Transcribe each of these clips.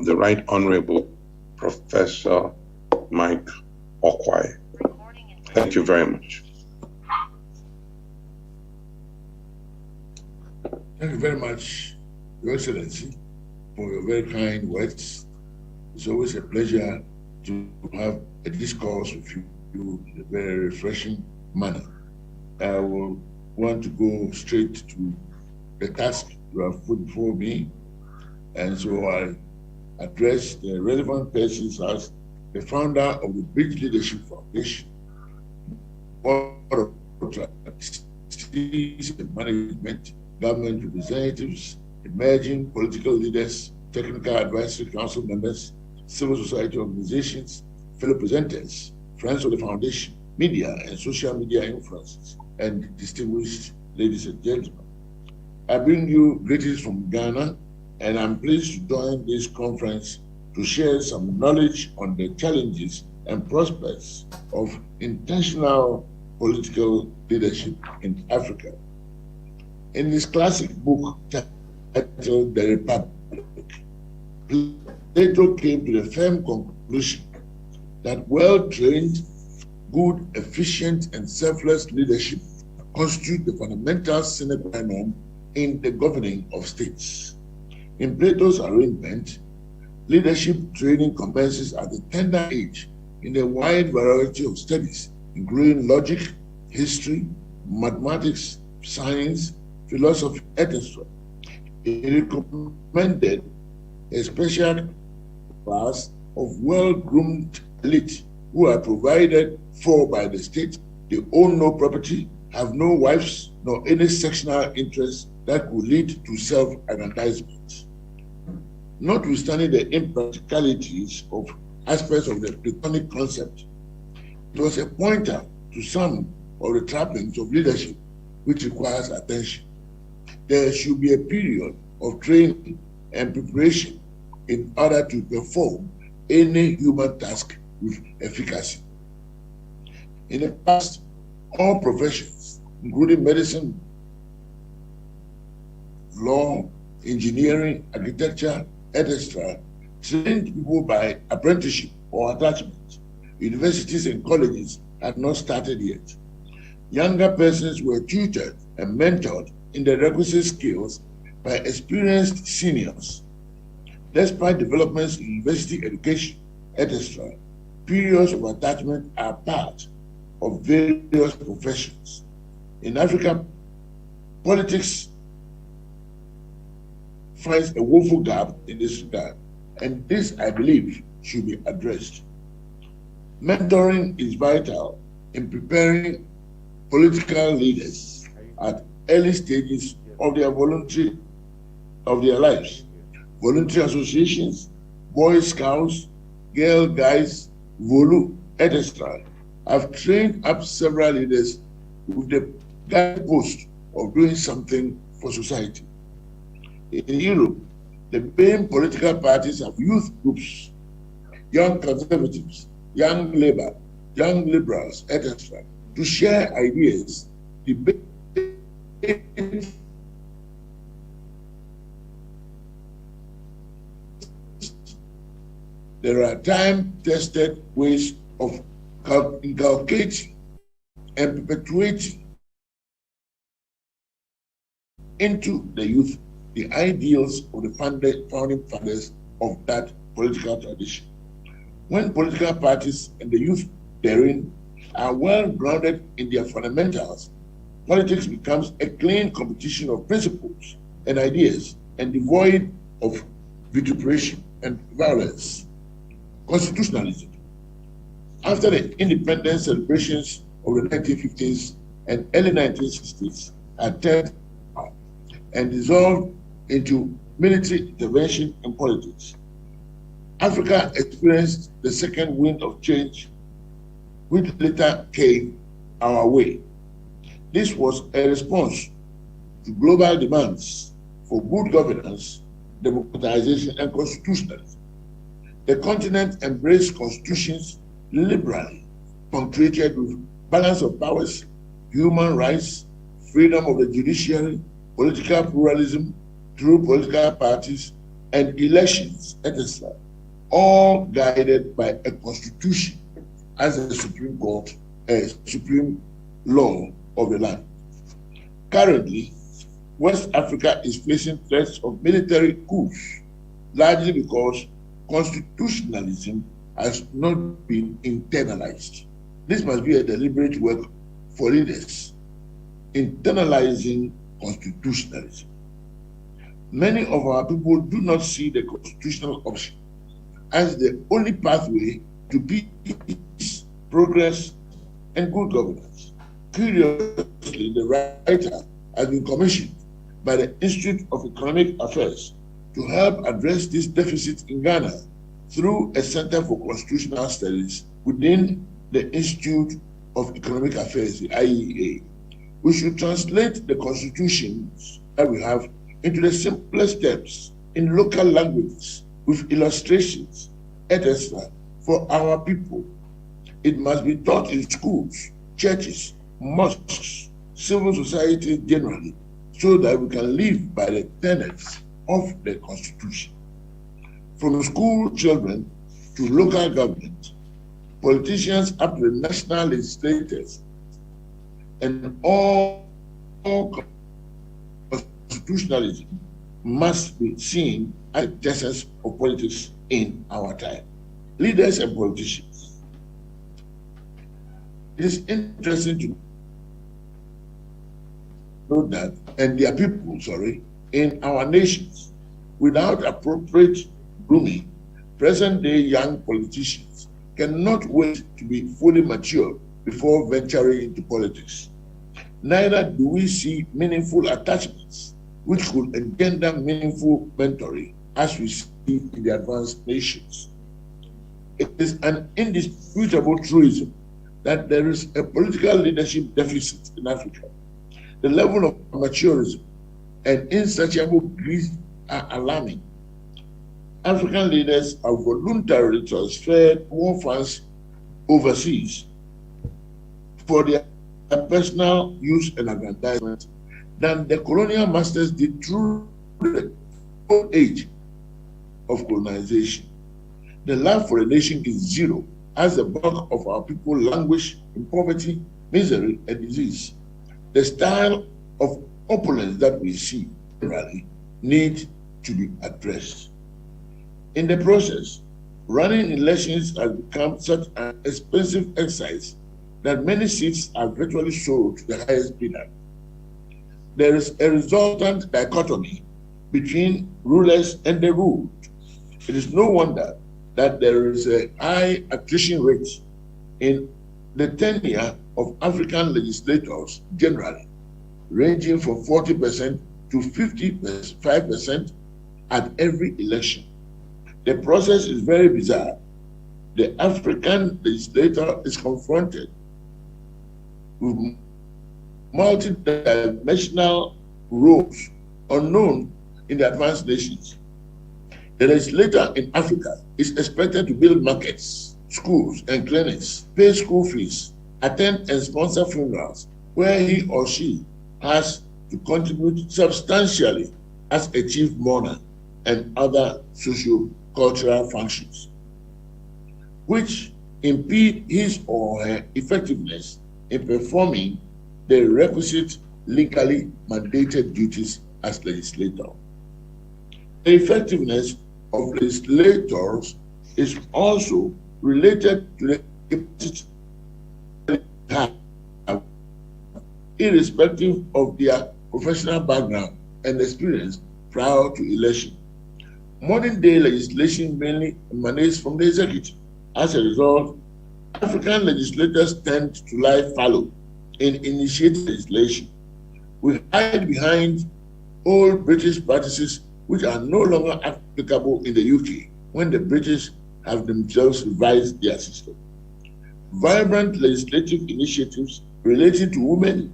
the Right Honorable Professor Mike Okwai. Thank you very much. Thank you very much, Your Excellency, for your very kind words. It's always a pleasure to have a discourse with you in a very refreshing manner. I will want to go straight to the task you have put before me, and so I address the relevant persons as the founder of the Bridge Leadership Foundation, Board of Trustees and Management, government representatives, emerging political leaders, technical advisory council members, civil society organizations, fellow presenters, friends of the foundation, media and social media influencers, and distinguished ladies and gentlemen. I bring you greetings from Ghana, and I'm pleased to join this conference to share some knowledge on the challenges and prospects of intentional political leadership in Africa. In his classic book titled The Republic, Plato came to the firm conclusion that well-trained, good, efficient, and selfless leadership constitute the fundamental sine qua non in the governing of states. In Plato's arrangement, leadership training commences at the tender age in a wide variety of studies, including logic, history, mathematics, science, philosophy, etc. He recommended a special class of well-groomed elite who are provided for by the state. They own no property, have no wives, nor any sectional interests that could lead to self-aggrandizement. Notwithstanding the impracticalities of aspects of the Platonic concept, it was a pointer to some of the trappings of leadership which requires attention. There should be a period of training and preparation in order to perform any human task with efficacy. In the past, all professions, including medicine, law, engineering, architecture, etc., trained people by apprenticeship or attachment. Universities and colleges had not started yet. Younger persons were tutored and mentored in the requisite skills by experienced seniors. Despite developments in university education, etc., periods of attachment are part of various professions. In Africa, politics finds a woeful gap in this regard, and this, I believe, should be addressed. Mentoring is vital in preparing political leaders at early stages of their lives. Voluntary associations, Boy Scouts, Girl Guides, Volu, etc., have trained up several leaders with the guidepost of doing something for society. In Europe, the main political parties have youth groups, young conservatives, young labor, young liberals, etc., to share ideas, debate. There are time-tested ways of inculcating and perpetuating into the youth the ideals of the founding fathers of that political tradition. When political parties and the youth therein are well grounded in their fundamentals, politics becomes a clean competition of principles and ideas and devoid of vituperation and violence. Constitutionalism. After the independence celebrations of the 1950s and early 1960s had turned out and dissolved into military intervention in politics, Africa experienced the second wind of change, which later came our way. This was a response to global demands for good governance, democratization, and constitutionalism. The continent embraced constitutions liberally, punctuated with balance of powers, human rights, freedom of the judiciary, political pluralism through political parties, and elections, etc., all guided by a constitution as a Supreme Court, a supreme law of the land. Currently, West Africa is facing threats of military coups, largely because constitutionalism has not been internalized. This must be a deliberate work for leaders, internalizing constitutionalism. Many of our people do not see the constitutional option as the only pathway to peace, progress, and good governance. Curiously, the writer has been commissioned by the Institute of Economic Affairs to help address this deficit in Ghana through a Center for Constitutional Studies within the Institute of Economic Affairs, the IEA. We should translate the constitutions that we have into the simplest terms in local languages with illustrations, etc., for our people. It must be taught in schools, churches, mosques, civil society generally, so that we can live by the tenets of the Constitution. From school children to local government, politicians up to the national legislators, and all constitutionalism must be seen as the essence of politics in our time. Leaders and politicians. It is interesting to note that, and their people, in our nations, without appropriate grooming, present-day young politicians cannot wait to be fully mature before venturing into politics. Neither do we see meaningful attachments which could engender meaningful mentoring as we see in the advanced nations. It is an indisputable truism that there is a political leadership deficit in Africa. The level of maturitism and insatiable greed are alarming. African leaders have voluntarily transferred more funds overseas for their personal use and aggrandizement than the colonial masters did through the old age of colonization. The love for a nation is zero, as the bulk of our people languish in poverty, misery, and disease. The style of opulence that we see generally need to be addressed. In the process, running elections has become such an expensive exercise that many seats are virtually sold to the highest bidder. There is a resultant dichotomy between rulers and the ruled. It is no wonder that there is a high attrition rate in the tenure of African legislators generally, ranging from 40% to 55% at every election. The process is very bizarre. The African legislator is confronted with multidimensional roles unknown in the advanced nations. The legislator in Africa is expected to build markets, schools, and clinics, pay school fees, attend and sponsor funerals, where he or she has to contribute substantially as a chief mourner and other socio-cultural functions, which impede his or her effectiveness in performing the requisite legally mandated duties as legislator. The effectiveness of legislators is also related to the capacity they have, irrespective of their professional background and experience prior to election. Modern day legislation mainly emanates from the executive. As a result, African legislators tend to lie fallow in initiating legislation. We hide behind old British practices which are no longer applicable in the UK when the British have themselves revised their system. Vibrant legislative initiatives relating to women,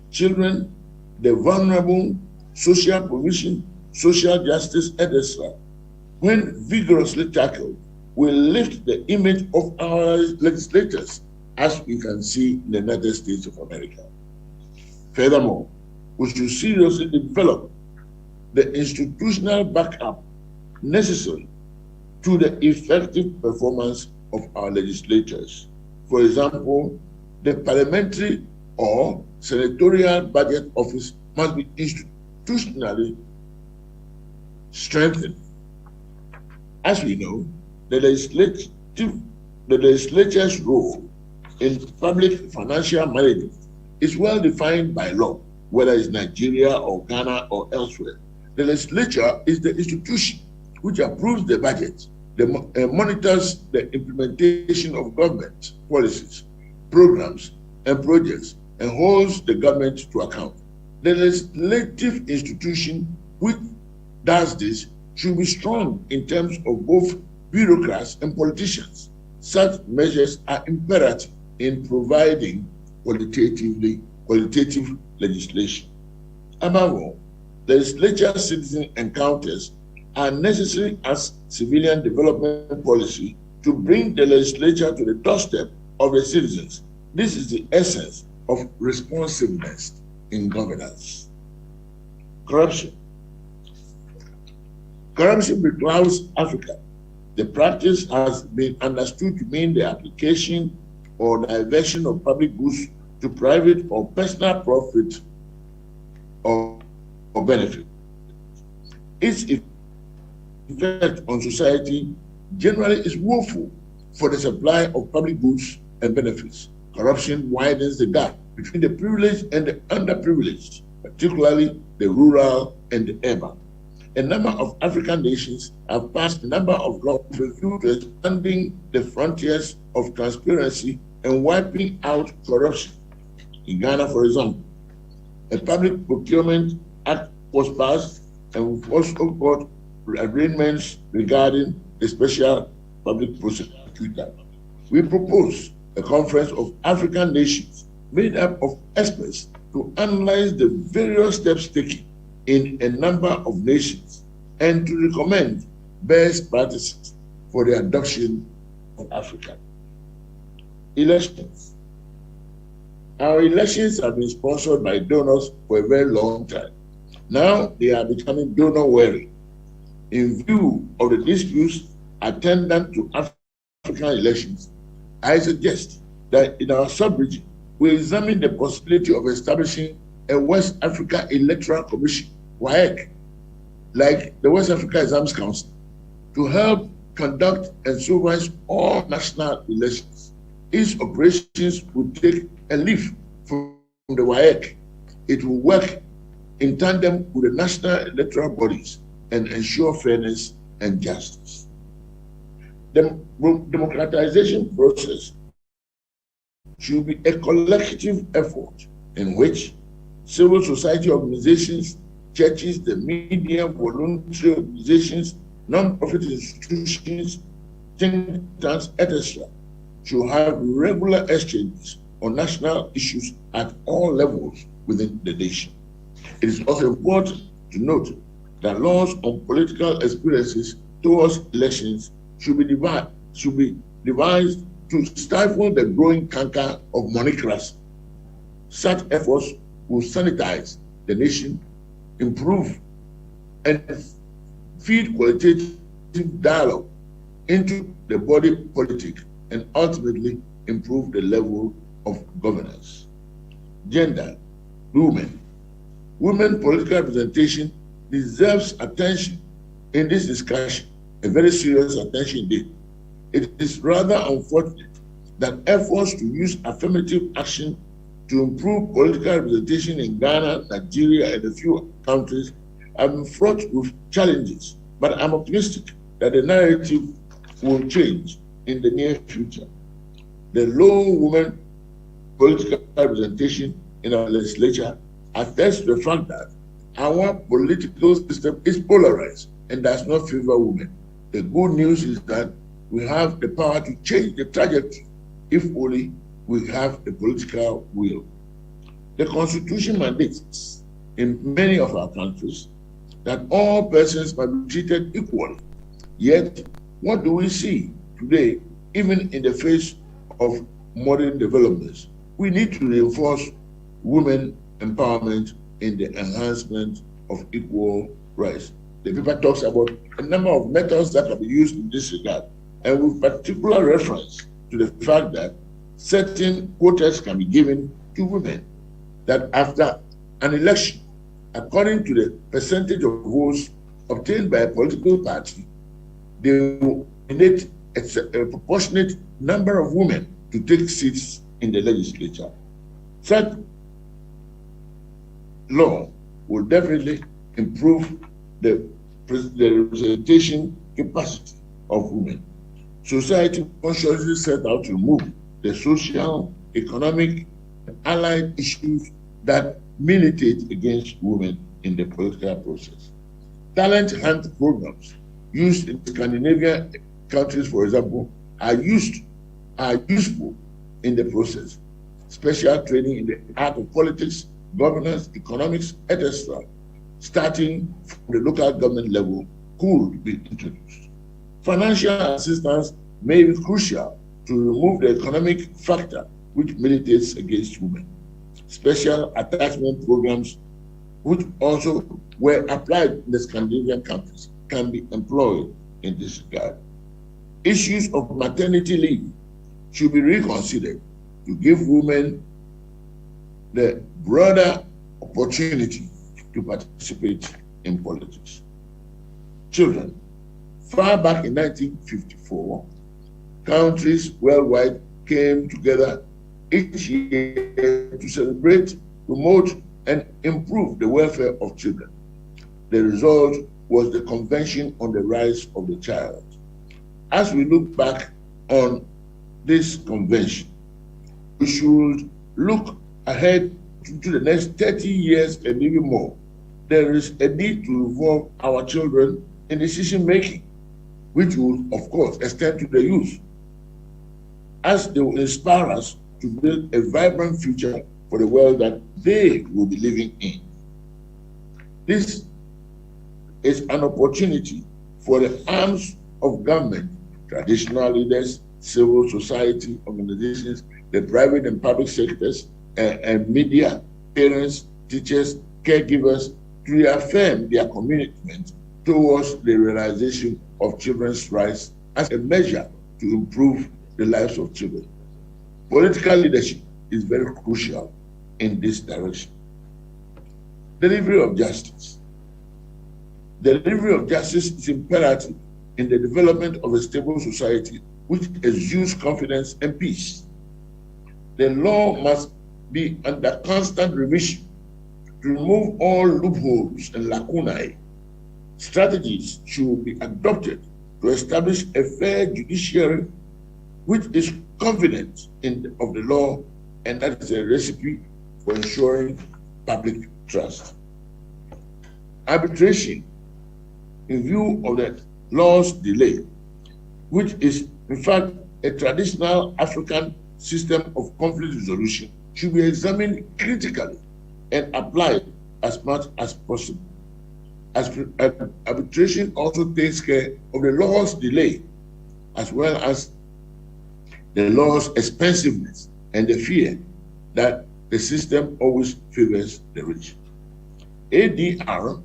children, the vulnerable, social provision, social justice, etc., when vigorously tackled, will lift the image of our legislators, as we can see in the United States of America. Furthermore, we should seriously develop the institutional backup necessary to the effective performance of our legislatures. For example, the parliamentary or senatorial budget office must be institutionally strengthened. As we know, the legislature's role in public financial management is well defined by law, whether it's Nigeria or Ghana or elsewhere. The legislature is the institution which approves the budget, monitors the implementation of government policies, programs, and projects, and holds the government to account. The legislative institution which does this should be strong in terms of both bureaucrats and politicians. Such measures are imperative in providing qualitative legislation. Above all, legislature-citizen encounters are necessary as civilian development policy to bring the legislature to the doorstep of the citizens. This is the essence of responsiveness in governance. Corruption. Corruption beclouds Africa. The practice has been understood to mean the application or diversion of public goods to private or personal profit or benefit. Its effect on society generally is woeful for the supply of public goods and benefits. Corruption widens the gap between the privileged and the underprivileged, particularly the rural and the urban. A number of African nations have passed a number of laws with a view to expanding the frontiers of transparency and wiping out corruption. In Ghana, for example, a public procurement act was passed, and we've also got arrangements regarding the special public prosecutor. We propose a conference of African nations made up of experts to analyze the various steps taken in a number of nations and to recommend best practices for the adoption of Africa. Elections. Our elections have been sponsored by donors for a very long time. Now they are becoming donor weary. In view of the disputes attendant to African elections, I suggest that in our sub-region, we examine the possibility of establishing a West Africa Electoral Commission, WAEC, like the West Africa Exams Council, to help conduct and supervise all national elections. Its operations will take a leaf from the WAEC. It will work in tandem with the national electoral bodies and ensure fairness and justice. The democratization process should be a collective effort in which civil society organizations, churches, the media, voluntary organizations, non-profit institutions, think tanks, etc., should have regular exchanges on national issues at all levels within the nation. It is also important to note that laws on political experiences towards elections should be devised to stifle the growing canker of monocracy. Such efforts will sanitize the nation, improve and feed qualitative dialogue into the body politic, and ultimately improve the level of governance. Gender, women. Women political representation deserves attention in this discussion, a very serious attention indeed. It is rather unfortunate that efforts to use affirmative action to improve political representation in Ghana, Nigeria, and a few countries have been fraught with challenges, but I'm optimistic that the narrative will change in the near future. The low women political representation in our legislature attests to the fact that our political system is polarized and does not favor women. The good news is that we have the power to change the trajectory if only we have the political will. The Constitution mandates in many of our countries that all persons must be treated equally. Yet, what do we see today, even in the face of modern developments? We need to reinforce women empowerment in the enhancement of equal rights. The paper talks about a number of methods that can be used in this regard, and with particular reference to the fact that certain quotas can be given to women, that after an election, according to the percentage of votes obtained by a political party, they will nominate a proportionate number of women to take seats in the legislature. Such law will definitely improve the representation capacity of women. Society consciously set out to remove the social, economic, and allied issues that militate against women in the political process. Talent hunt programs used in Scandinavian countries, for example, are useful in the process. Special training in the art of politics, governance, economics, etc., starting from the local government level, could be introduced. Financial assistance may be crucial to remove the economic factor which militates against women. Special attachment programs, which also were applied in the Scandinavian countries, can be employed in this regard. Issues of maternity leave should be reconsidered to give women the broader opportunity to participate in politics. Children. Far back in 1954, countries worldwide came together each year to celebrate, promote, and improve the welfare of children. The result was the Convention on the Rights of the Child. As we look back on this convention, we should look ahead to the next 30 years and even more. There is a need to involve our children in decision-making, which will, of course, extend to the youth, as they will inspire us to build a vibrant future for the world that they will be living in. This is an opportunity for the arms of government, traditional leaders, civil society organizations, the private and public sectors, and media, parents, teachers, caregivers, to reaffirm their commitment towards the realization of children's rights as a measure to improve the lives of children. Political leadership is very crucial in this direction. Delivery of justice. Delivery of justice is imperative in the development of a stable society which exudes confidence and peace. The law must be under constant revision to remove all loopholes and lacunae. Strategies should be adopted to establish a fair judiciary which is confident of the law, and that is a recipe for ensuring public trust. Arbitration, in view of the law's delay, which is in fact a traditional African system of conflict resolution, should be examined critically and applied as much as possible. Arbitration also takes care of the law's delay, as well as the law's expensiveness and the fear that the system always favors the rich. ADR,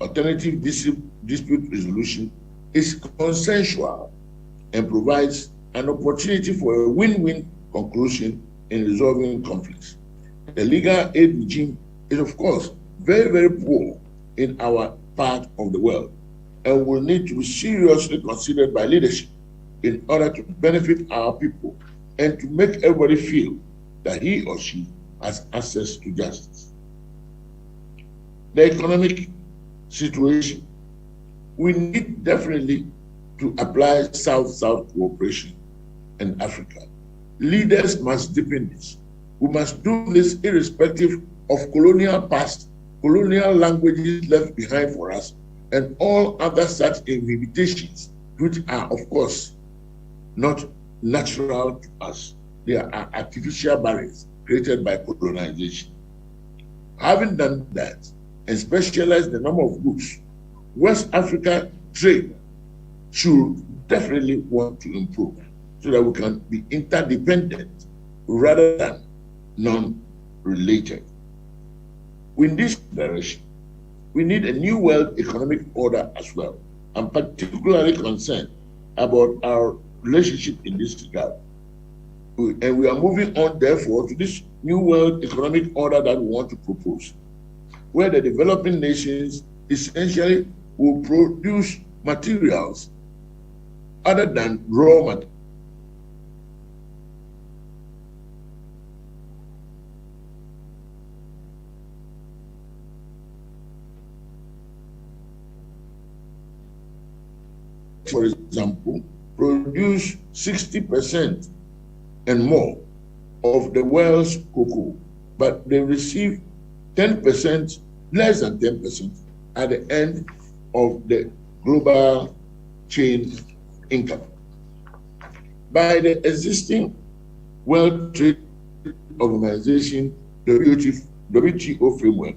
Alternative Dispute Resolution, is consensual and provides an opportunity for a win-win conclusion in resolving conflicts. The legal aid regime is, of course, very, very poor in our part of the world and will need to be seriously considered by leadership in order to benefit our people and to make everybody feel that he or she has access to justice. The economic situation, we need definitely to apply South-South cooperation in Africa. Leaders must deepen this. We must do this irrespective of colonial past, colonial languages left behind for us, and all other such invitations, which are, of course, not natural to us. They are artificial barriers created by colonization. Having done that and specialized the number of goods, West Africa trade should definitely want to improve so that we can be interdependent rather than non-related. In this direction, we need a new world economic order as well. I'm particularly concerned about our relationship in this regard. And we are moving on, therefore, to this new world economic order that we want to propose, where the developing nations essentially will produce materials other than raw materials. For example, produce 60% and more of the world's cocoa, but they receive 10%, less than 10% at the end of the global chain income. By the existing World Trade Organization, WTO framework,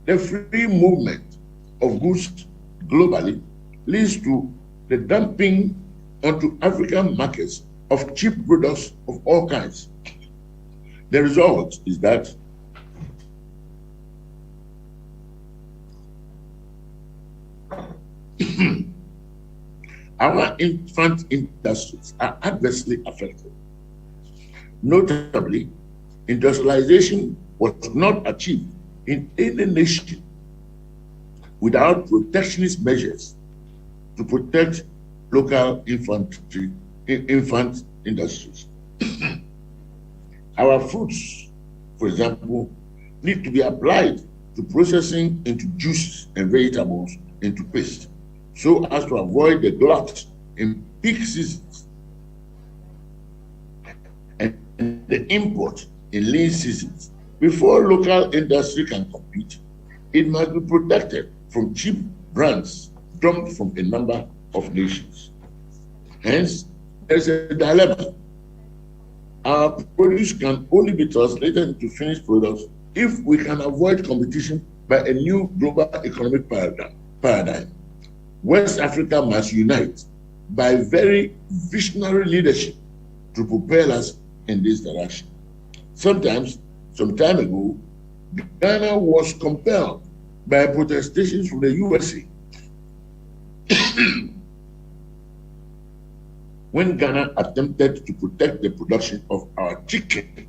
the free movement of goods globally leads to the dumping onto African markets of cheap products of all kinds. The result is that our infant industries are adversely affected. Notably, industrialization was not achieved in any nation without protectionist measures to protect local infant industries. Our fruits, for example, need to be applied to processing into juices and vegetables into paste, so as to avoid the glut in peak seasons and the import in lean seasons. Before local industry can compete, it must be protected from cheap brands dumped from a number of nations. Hence, there's a dilemma. Our produce can only be translated into finished products if we can avoid competition by a new global economic paradigm. West Africa must unite by very visionary leadership to propel us in this direction. Some time ago, Ghana was compelled by protestations from the USA when Ghana attempted to protect the production of our chicken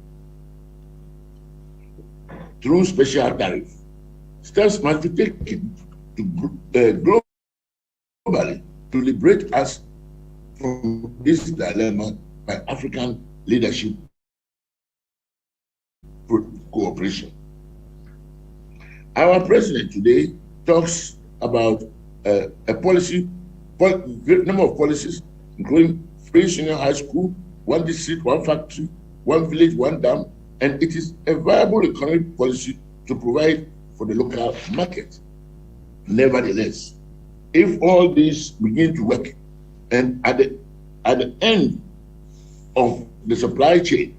through special tariff. Steps must be taken to globally to liberate us from this dilemma by African leadership cooperation. Our president today talks about a great number of policies, including free senior high school, one district, one factory, one village, one dam, and it is a viable economic policy to provide for the local market. Nevertheless, if all these begin to work, and at the end of the supply chain,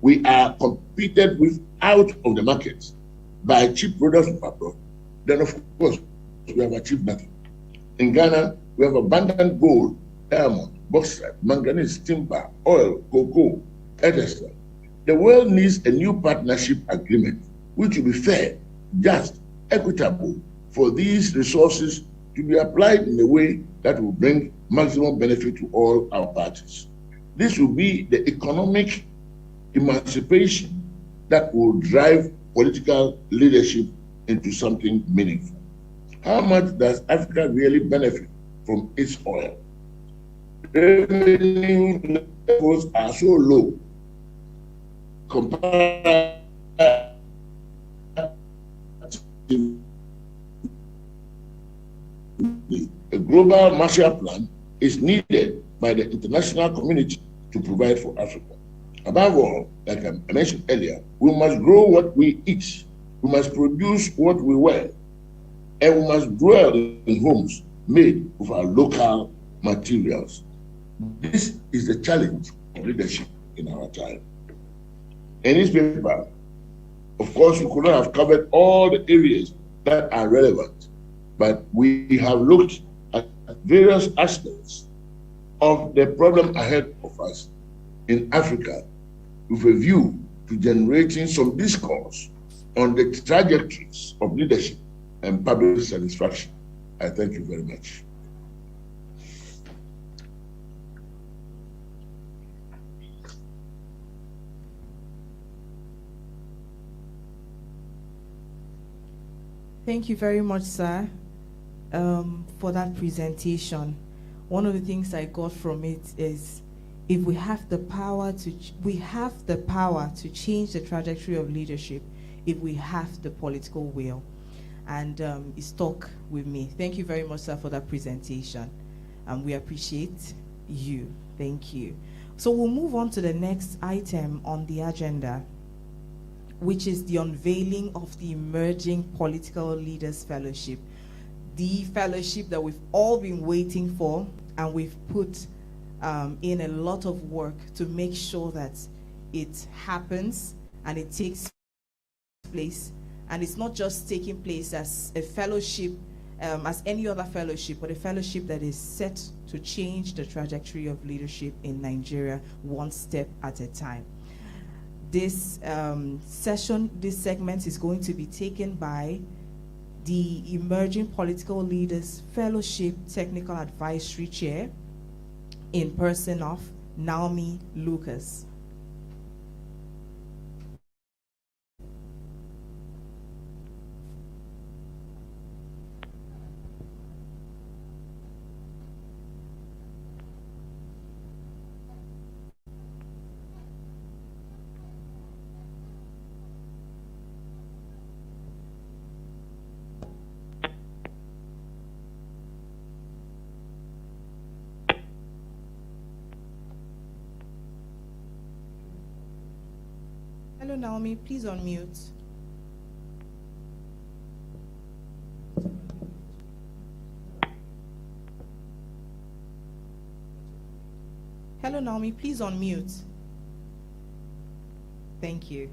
we are competed with out of the market by cheap products from abroad, then of course we have achieved nothing. In Ghana, we have abundant gold, diamond, bauxite, manganese, timber, oil, cocoa, etc. The world needs a new partnership agreement which will be fair, just, equitable for these resources to be applied in a way that will bring maximum benefit to all our parties. This will be the economic emancipation that will drive political leadership into something meaningful. How much does Africa really benefit from its oil? Revenue levels are so low compared to a global Marshall Plan is needed by the international community to provide for Africa. Above all, like I mentioned earlier, we must grow what we eat, we must produce what we wear, and we must dwell in homes made of our local materials. This is the challenge of leadership in our time. In this paper, of course, we could not have covered all the areas that are relevant, but we have looked at various aspects of the problem ahead of us in Africa with a view to generating some discourse on the trajectories of leadership and public satisfaction. I thank you very much. Thank you very much, sir, for that presentation. One of the things I got from it is, if we have the power to, change the trajectory of leadership, if we have the political will. And it stuck with me. Thank you very much, sir, for that presentation. We appreciate you. Thank you. So we'll move on to the next item on the agenda, which is the unveiling of the Emerging Political Leaders Fellowship. The fellowship that we've all been waiting for, and we've put in a lot of work to make sure that it happens and it takes place. And it's not just taking place as a fellowship, as any other fellowship, but a fellowship that is set to change the trajectory of leadership in Nigeria one step at a time. This this segment is going to be taken by the Emerging Political Leaders Fellowship Technical Advisory Chair, in person of Naomi Lucas. Hello, Naomi, please unmute. Hello, Naomi, please unmute. Thank you.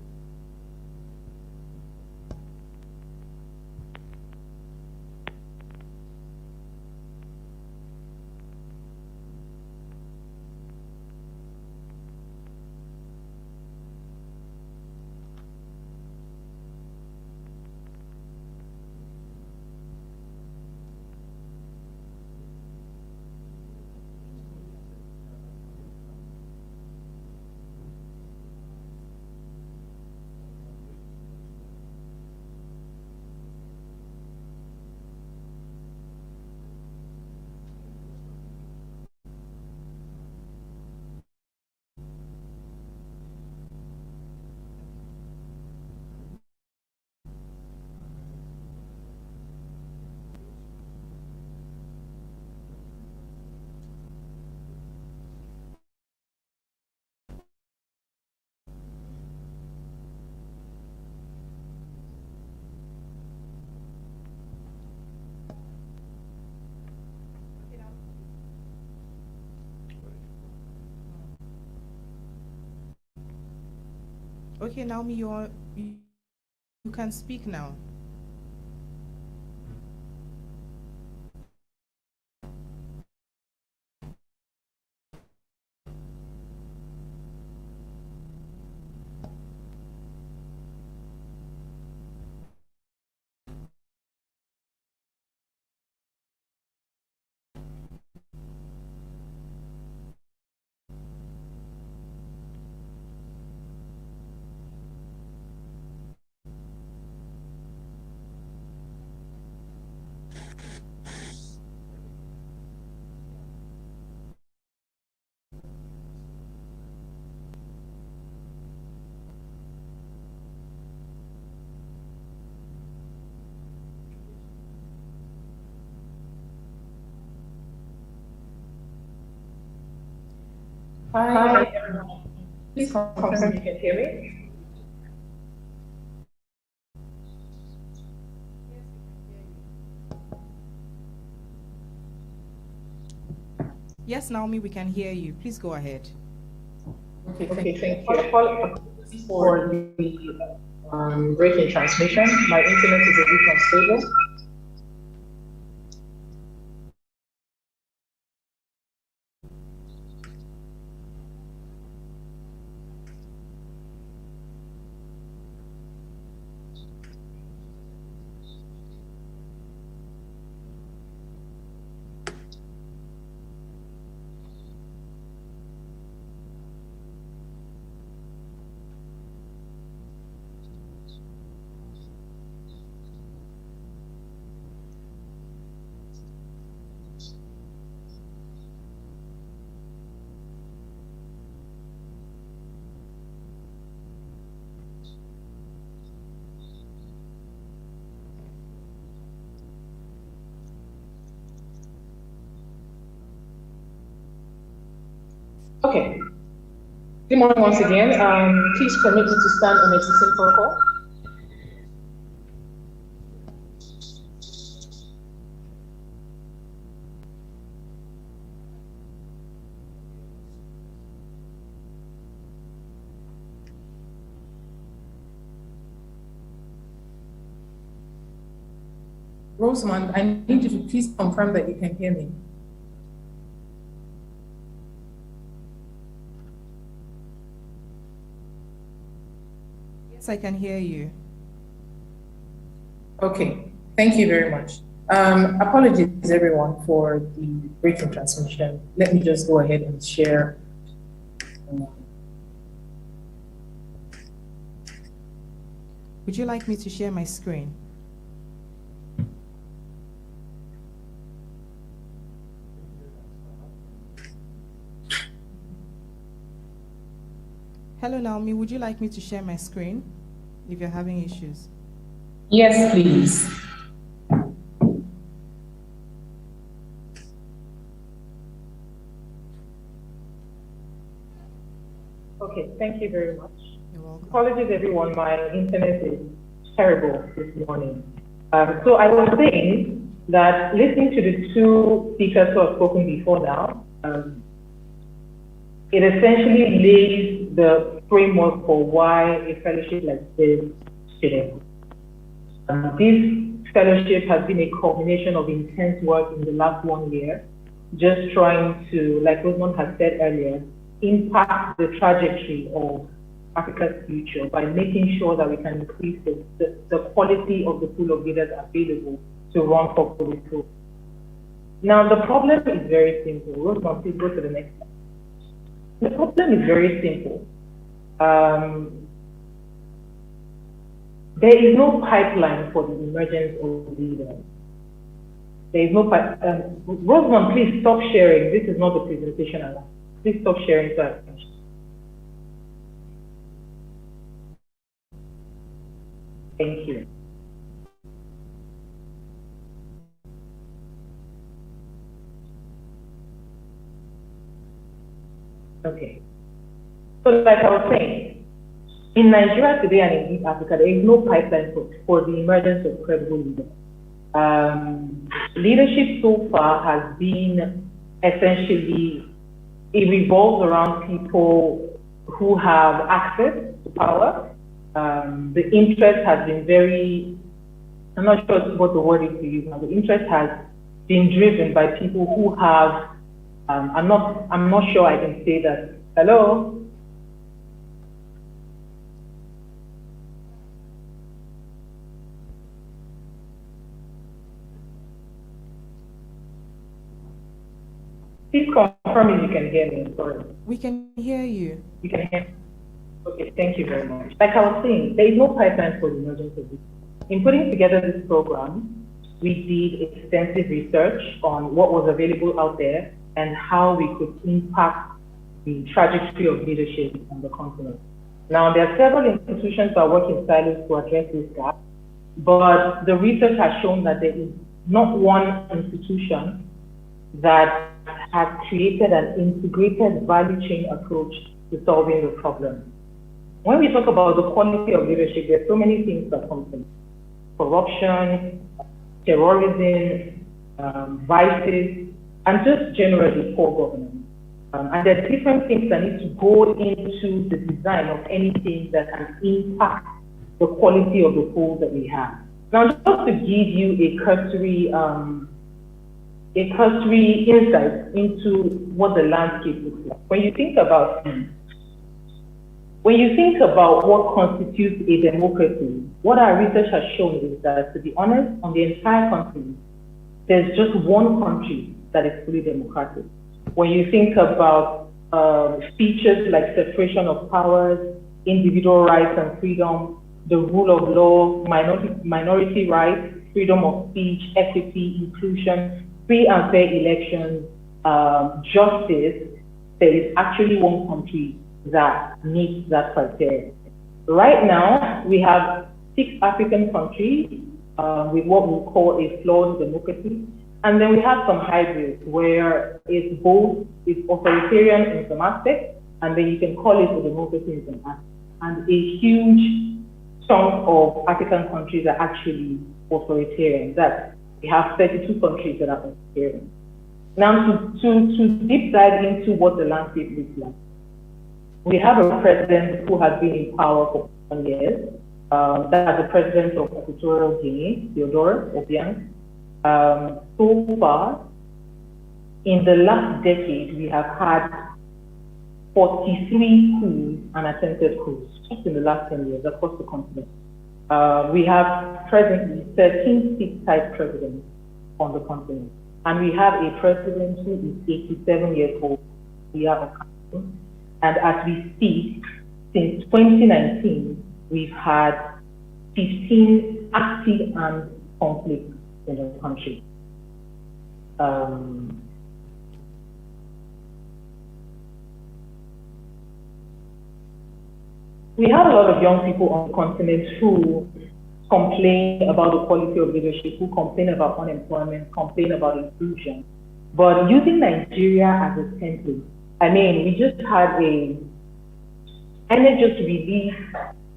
Okay, Naomi, you can speak now. Hi, everyone. Please confirm you can hear me. Yes, Naomi, we can hear you. Please go ahead. Okay, thank you. Apologies for the break in transmission. My internet is a bit unstable. Okay. Good morning once again. Please permit me to stand on existing protocol. Rosamond, I need you to please confirm that you can hear me. Yes, I can hear you. Okay, thank you very much. Apologies everyone for the break in transmission. Let me just go ahead and share. Would you like me to share my screen? Hello, Naomi. Would you like me to share my screen if you're having issues? Yes, please. Okay, thank you very much. You're welcome. Apologies, everyone. My internet is terrible this morning. So I was saying that listening to the two speakers who have spoken before now, it essentially lays the framework for why a fellowship like this should exist. This fellowship has been a culmination of intense work in the last 1 year, just trying to, like Rosamond has said earlier, impact the trajectory of Africa's future by making sure that we can increase the quality of the pool of leaders available to run for political. Now, the problem is very simple. Rosamond, please go to the next slide. The problem is very simple. There is no pipeline for the emergence of leaders. There is no pipeline. Rosamond, please stop sharing. This is not the presentation. Please stop sharing so I can share. Thank you. Okay. So like I was saying, in Nigeria today and in East Africa, there is no pipeline for the emergence of credible leaders. Leadership so far has been essentially, it revolves around people who have access to power. The interest has been very, I'm not sure what the word is to use now, the interest has been driven by people who have, I'm not sure I can say that. Hello? Please confirm if you can hear me. Sorry. We can hear you. You can hear me? Okay, thank you very much. Like I was saying, there is no pipeline for the emergence of this. In putting together this program, we did extensive research on what was available out there and how we could impact the trajectory of leadership on the continent. Now, there are several institutions that work in silos to address this gap, but the research has shown that there is not one institution that has created an integrated value chain approach to solving the problem. When we talk about the quality of leadership, there are so many things that come from corruption, terrorism, vices, and just generally poor governance. And there are different things that need to go into the design of anything that can impact the quality of the pool that we have. Now, just to give you a cursory insight into what the landscape looks like. When you think about what constitutes a democracy, what our research has shown is that, to be honest, on the entire continent, there's just one country that is fully democratic. When you think about features like separation of powers, individual rights and freedom, the rule of law, minority rights, freedom of speech, equity, inclusion, free and fair elections, justice, there is actually one country that meets that criteria. Right now, we have 6 African countries with what we call a flawed democracy. And then we have some hybrids where it's authoritarian in some aspects, and then you can call it a democracy in some aspects. And a huge chunk of African countries are actually authoritarian. That we have 32 countries that are authoritarian. Now, to deep dive into what the landscape looks like, we have a president who has been in power for 1 year. That's the president of Equatorial Guinea, Theodore Obiang. So far, in the last decade, we have had 43 coups and attempted coups just in the last 10 years across the continent. We have presently 13 six-type presidents on the continent. And we have a president who is 87 years old. And as we speak, since 2019, we've had 15 active armed conflicts in the country. We have a lot of young people on the continent who complain about the quality of leadership, who complain about unemployment, complain about inclusion. But using Nigeria as a template, I mean, we just had just released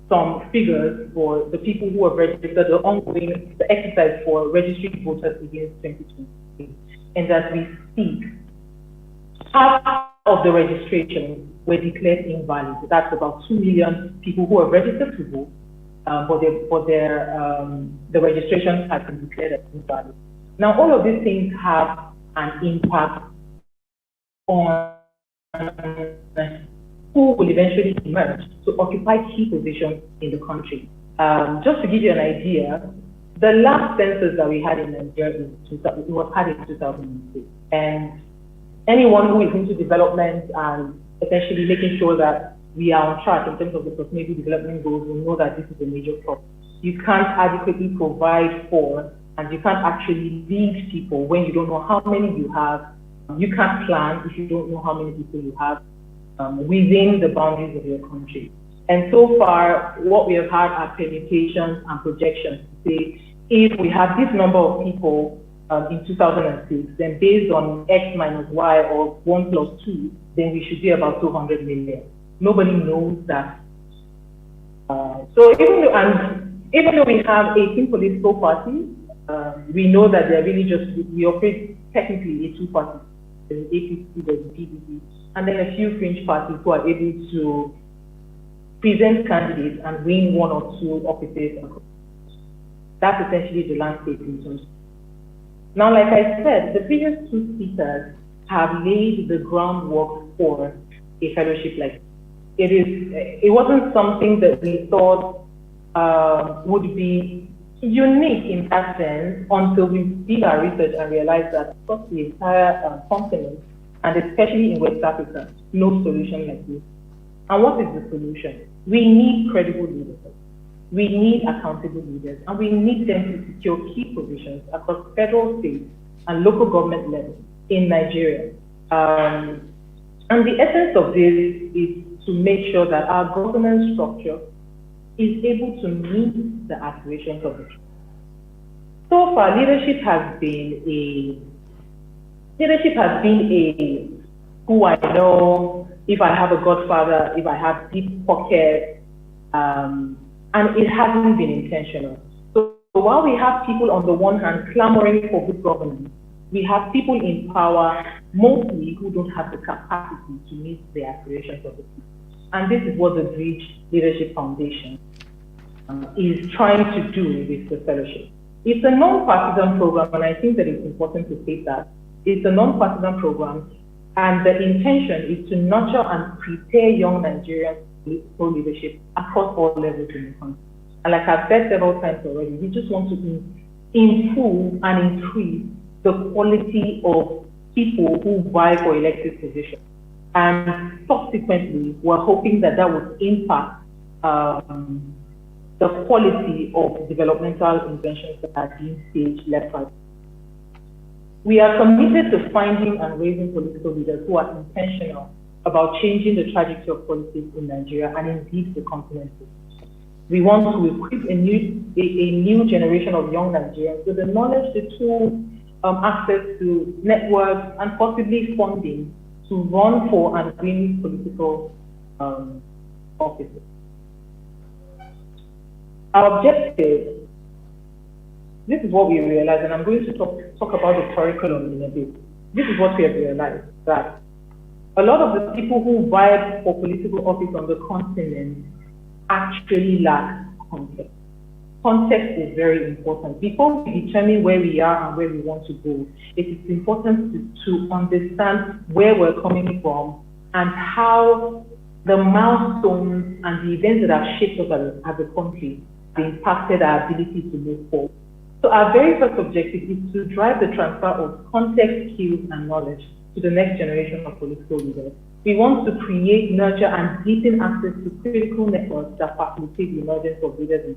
some figures for the people who have registered, the exercise for registering voters against 2020. And as we speak, half of the registrations were declared invalid. That's about 2 million people who are registered to vote, but the registrations have been declared as invalid. Now, all of these things have an impact on who will eventually emerge to occupy key positions in the country. Just to give you an idea, the last census that we had in Nigeria was had in 2006. And anyone who is into development and essentially making sure that we are on track in terms of the sustainable development goals will know that this is a major problem. You can't adequately provide for, and you can't actually lead people when you don't know how many you have. You can't plan if you don't know how many people you have within the boundaries of your country. And so far, what we have had are permutations and projections to say, if we have this number of people in 2006, then based on X minus Y or 1 plus 2, then we should be about 200 million. Nobody knows that. So even though we have 18 political parties, we know that they're really we operate technically a two-party. There's APC, there's PDP, and then a few fringe parties who are able to present candidates and win 1 or 2 offices. That's essentially the landscape in terms. Now, like I said, the previous 2 speakers have laid the groundwork for a fellowship like this. It wasn't something that we thought would be unique in that sense until we did our research and realized that across the entire continent, and especially in West Africa, no solution like this. And what is the solution? We need credible leaders. We need accountable leaders, and we need them to secure key positions across federal, state, and local government levels in Nigeria. And the essence of this is to make sure that our governance structure is able to meet the aspirations of the people. So far, leadership has been who I know, if I have a godfather, if I have deep pockets, and it hasn't been intentional. So while we have people on the one hand clamoring for good governance, we have people in power mostly who don't have the capacity to meet the aspirations of the people. And this is what the Bridge Leadership Foundation is trying to do with the fellowship. It's a non-partisan program, and I think that it's important to state that. It's a non-partisan program, and the intention is to nurture and prepare young Nigerians for leadership across all levels in the country. And like I've said several times already, we just want to improve and increase the quality of people who vie for elected positions. And subsequently, we're hoping that that would impact the quality of developmental interventions that are being staged left right. We are committed to finding and raising political leaders who are intentional about changing the trajectory of politics in Nigeria and indeed the continent. We want to equip a new generation of young Nigerians with the knowledge, the tools, access to networks, and possibly funding to run for and win political offices. Our objective, this is what we realized, and I'm going to talk about the curriculum in a bit. This is what we have realized, that a lot of the people who vie for political office on the continent actually lack context. Context is very important. Before we determine where we are and where we want to go, it is important to understand where we're coming from and how the milestones and the events that have shaped us as a country have impacted our ability to move forward. So our very first objective is to drive the transfer of context, skills, and knowledge to the next generation of political leaders. We want to create, nurture, and deepen access to critical networks that facilitate the emergence of leaders.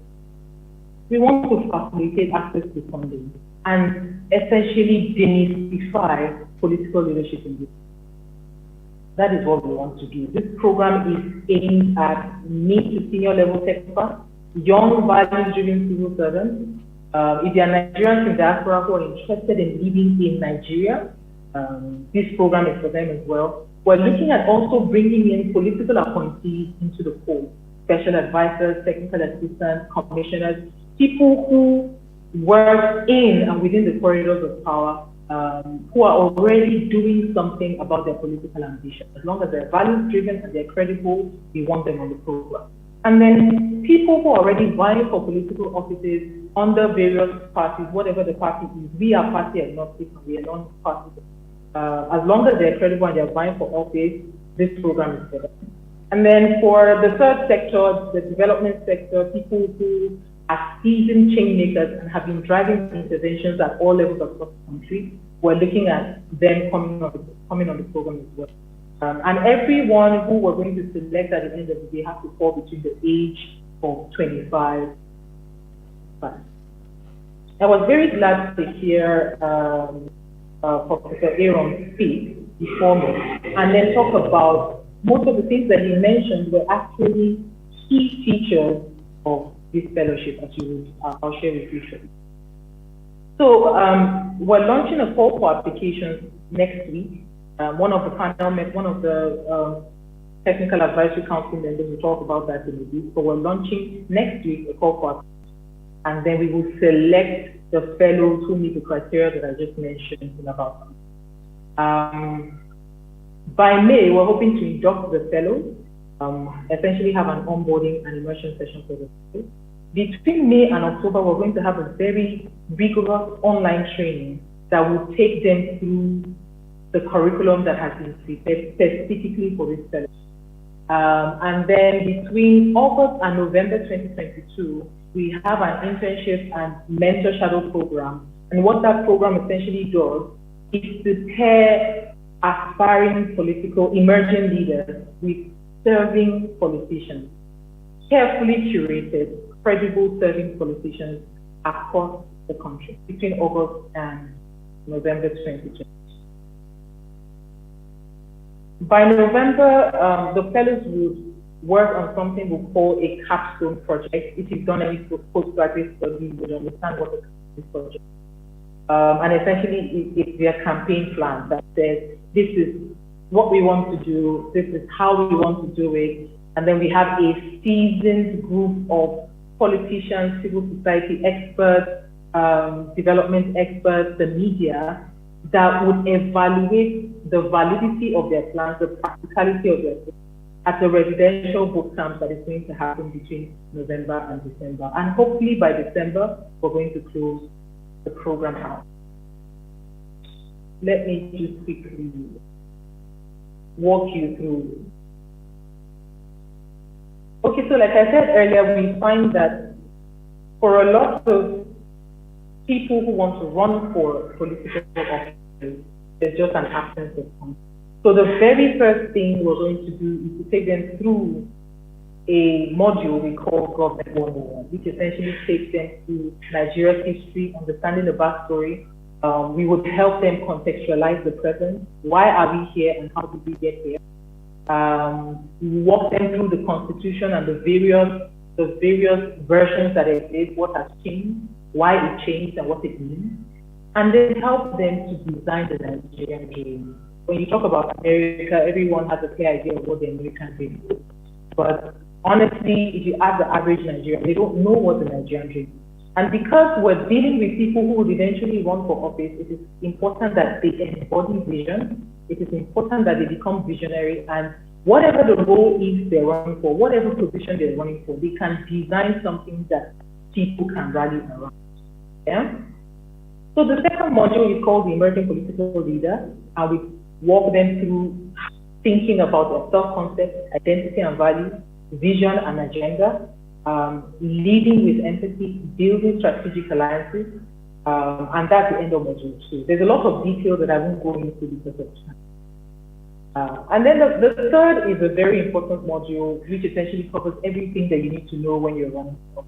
We want to facilitate access to funding and essentially demystify political leadership in this. That is what we want to do. This program is aimed at mid to senior level experts, young, values-driven civil servants. If you are Nigerians in diaspora who are interested in living in Nigeria, this program is for them as well. We're looking at also bringing in political appointees into the fold, special advisors, technical assistants, commissioners, people who work in and within the corridors of power, who are already doing something about their political ambition. As long as they're values-driven and they're credible, we want them on the program. And then people who are already vying for political offices under various parties, whatever the party is. We are party agnostic and we are non-party. As long as they're credible and they're vying for office, this program is for them. And then for the third sector, the development sector, people who are seasoned change makers and have been driving interventions at all levels across the country, we're looking at them coming on the program as well. And everyone who we're going to select at the end of the day has to fall between the age of 25. I was very glad to hear Professor Aaron speak before me and then talk about most of the things that he mentioned were actually key features of this fellowship, as I'll share with you shortly. So we're launching a call for applications next week. One of the technical advisory council members will talk about that in a bit. So we're launching next week a call for applications, and then we will select the fellows who meet the criteria that I just mentioned in about. By May, we're hoping to induct the fellows, essentially have an onboarding and immersion session for the fellows. Between May and October, we're going to have a very rigorous online training that will take them through the curriculum that has been prepared specifically for this fellowship. And then between August and November 2022, we have an internship and mentor shadow program. And what that program essentially does is to pair aspiring emerging leaders with serving politicians, carefully curated, credible serving politicians across the country between August and November 2020. By November, the fellows would work on something we call a Capstone Project. If you've done any postgraduate study, you would understand what a Capstone Project is. And essentially, it's their campaign plan that says, this is what we want to do, this is how we want to do it. And then we have a seasoned group of politicians, civil society experts, development experts, the media, that would evaluate the validity of their plans, the practicality of their plans, at the residential boot camp that is going to happen between November and December. And hopefully by December, we're going to close the program out. Let me just quickly walk you through. Okay, so like I said earlier, we find that for a lot of people who want to run for political office, there's just an absence of content. So the very first thing we're going to do is to take them through a module we call Government 101, which essentially takes them through Nigeria's history, understanding the backstory. We would help them contextualize the present. Why are we here and how did we get here? We walk them through the Constitution and the various versions that exist, what has changed, why it changed, and what it means. and then help them to design the Nigerian dream. When you talk about America, everyone has a clear idea of what the American dream is. But honestly, if you ask the average Nigerian, they don't know what the Nigerian dream is. And because we're dealing with people who would eventually run for office, it is important that they embody vision. It is important that they become visionary, and whatever the role is they're running for, whatever position they're running for, they can design something that people can rally around. Yeah? So the second module is called the Emerging Political Leader, and we walk them through thinking about their self-concept, identity and values, vision and agenda, leading with empathy, building strategic alliances, and that's the end of module 2. There's a lot of detail that I won't go into because of time. And then the third is a very important module, which essentially covers everything that you need to know when you're running for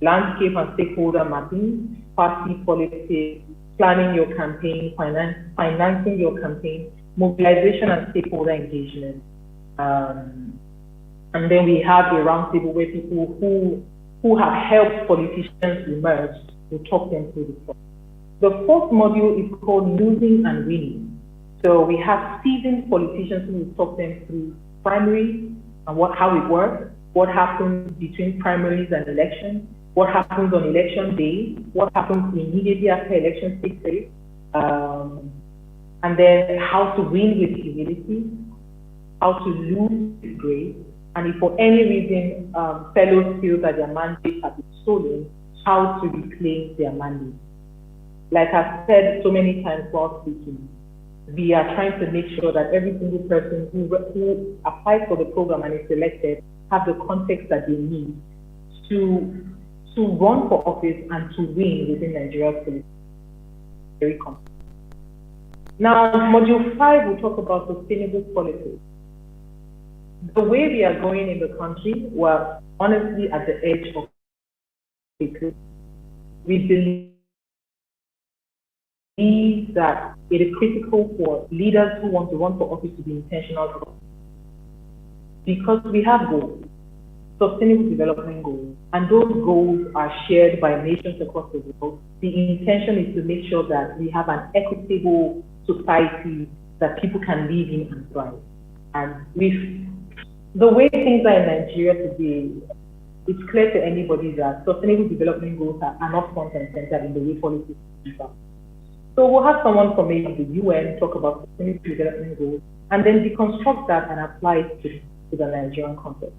landscape and stakeholder mapping, party politics, planning your campaign, financing your campaign, mobilization and stakeholder engagement. And then we have a roundtable where people who have helped politicians emerge will talk them through the process. The fourth module is called Losing and Winning. So we have seasoned politicians who will talk them through primaries and how it works, what happens between primaries and elections, what happens on election day, what happens immediately after elections take place, and then how to win with humility, how to lose with grace, and if for any reason fellows feel that their mandate has been stolen, how to reclaim their mandate. Like I've said so many times while speaking, we are trying to make sure that every single person who applies for the program and is selected have the context that they need to run for office and to win within Nigeria's politics. Very complex. Now, module 5 will talk about sustainable politics. The way we are going in the country, we're honestly at the edge of it. We believe that it is critical for leaders who want to run for office to be intentional, because we have goals, sustainable development goals, and those goals are shared by nations across the world. The intention is to make sure that we have an equitable society that people can live in and thrive. And with the way things are in Nigeria today, it's clear to anybody that sustainable development goals are not front and center in the way policies are. So we'll have someone from maybe the UN talk about sustainable development goals and then deconstruct that and apply it to the Nigerian context.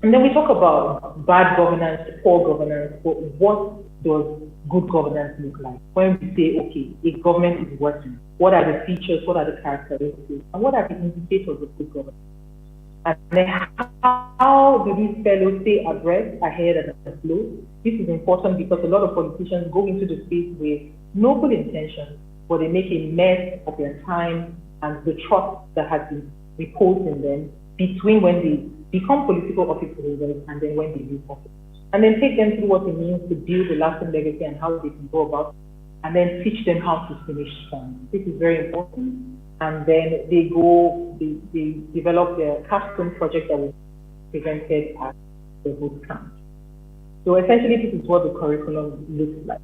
And then we talk about bad governance, poor governance, but what does good governance look like? When we say, okay, a government is working, what are the features, what are the characteristics, and what are the indicators of good governance? And then how do these fellows stay abreast, ahead, and afloat? This is important because a lot of politicians go into the space with noble intentions, but they make a mess of their time and the trust that has been reposed in them between when they become political office holders and then when they leave office. And then take them through what it means to build a lasting legacy and how they can go about it, and then teach them how to finish strong. This is very important. And then they develop their Capstone Project that was presented at the boot camp. So essentially, this is what the curriculum looks like.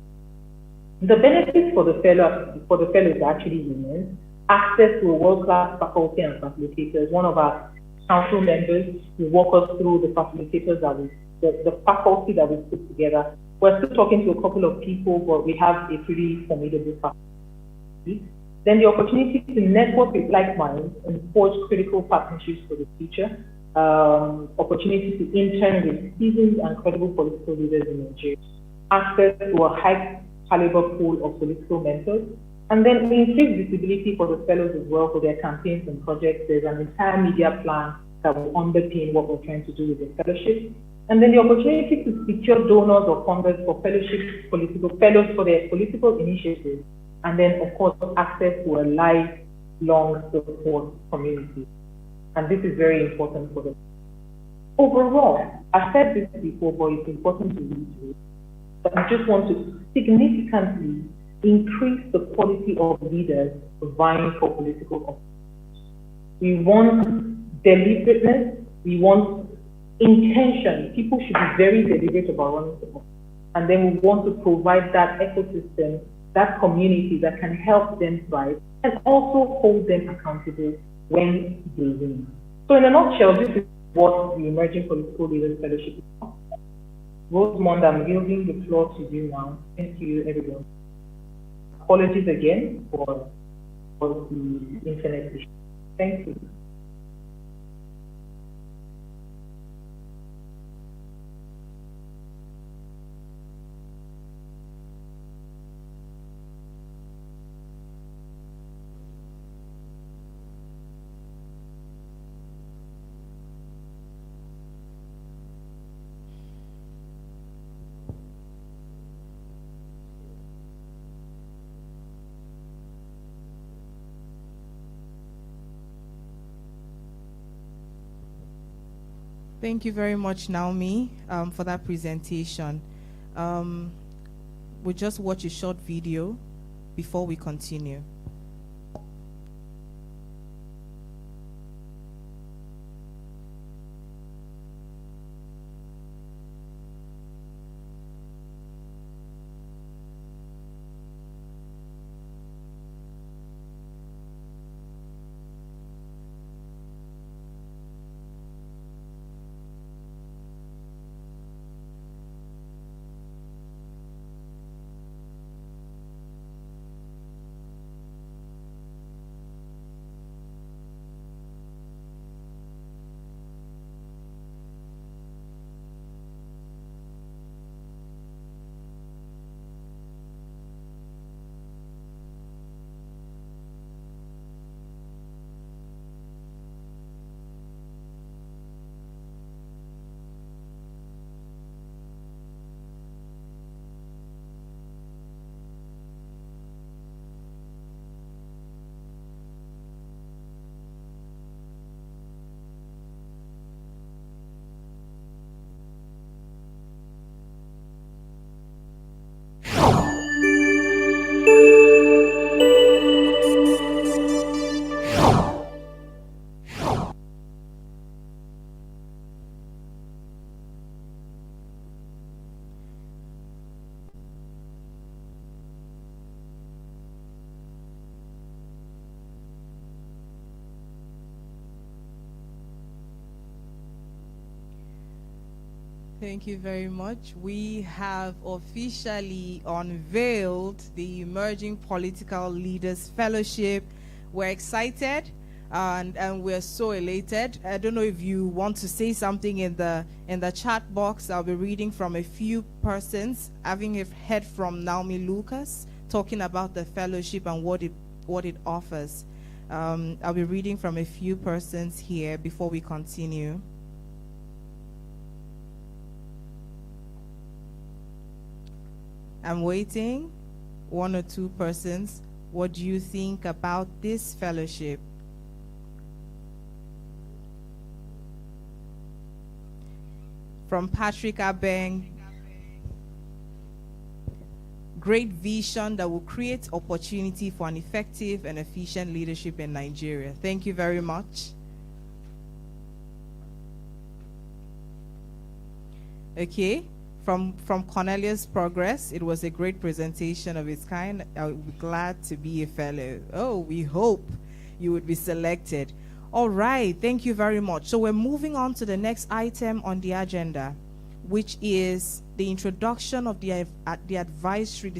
The benefits for the fellows are actually immense. Access to a world-class faculty and facilitators. One of our council members will walk us through the facilitators the faculty that we put together. We're still talking to a couple of people, but we have a pretty formidable faculty. Then the opportunity to network with like minds and forge critical partnerships for the future. Opportunity to intern with seasoned and credible political leaders in Nigeria. Access to a high caliber pool of political mentors. And then increased visibility for the fellows as well for their campaigns and projects. There's an entire media plan that will underpin what we're trying to do with the fellowship. And then the opportunity to secure donors or funders for fellowship, political fellows for their political initiatives. And then, of course, access to a lifelong support community. And this is very important for them. Overall, I've said this before, but it's important to reiterate that we just want to significantly increase the quality of leaders vying for political office. We want deliberateness, we want intention. People should be very deliberate about running for office. And then we want to provide that ecosystem that community that can help them thrive and also hold them accountable when they win. So in a nutshell, this is what the Emerging Political Leaders Fellowship is about. Rosemond, I'm yielding the floor to you now. Thank you, everyone. Apologies again for the internet issue. Thank you. Thank you very much, Naomi, for that presentation. We'll just watch a short video before we continue. Thank you very much. We have officially unveiled the Emerging Political Leaders Fellowship. We're excited and we're so elated. I don't know if you want to say something in the chat box. I'll be reading from a few persons, having heard from Naomi Lucas, talking about the fellowship and what it offers. I'll be reading from a few persons here before we continue. I'm waiting. One or two persons. What do you think about this fellowship? From Patrick Abeng. Great vision that will create opportunity for an effective and efficient leadership in Nigeria. Thank you very much. Okay. From Cornelius Progress, it was a great presentation of its kind. I would be glad to be a fellow. Oh, we hope you would be selected. All right, thank you very much. So we're moving on to the next item on the agenda, which is the introduction of the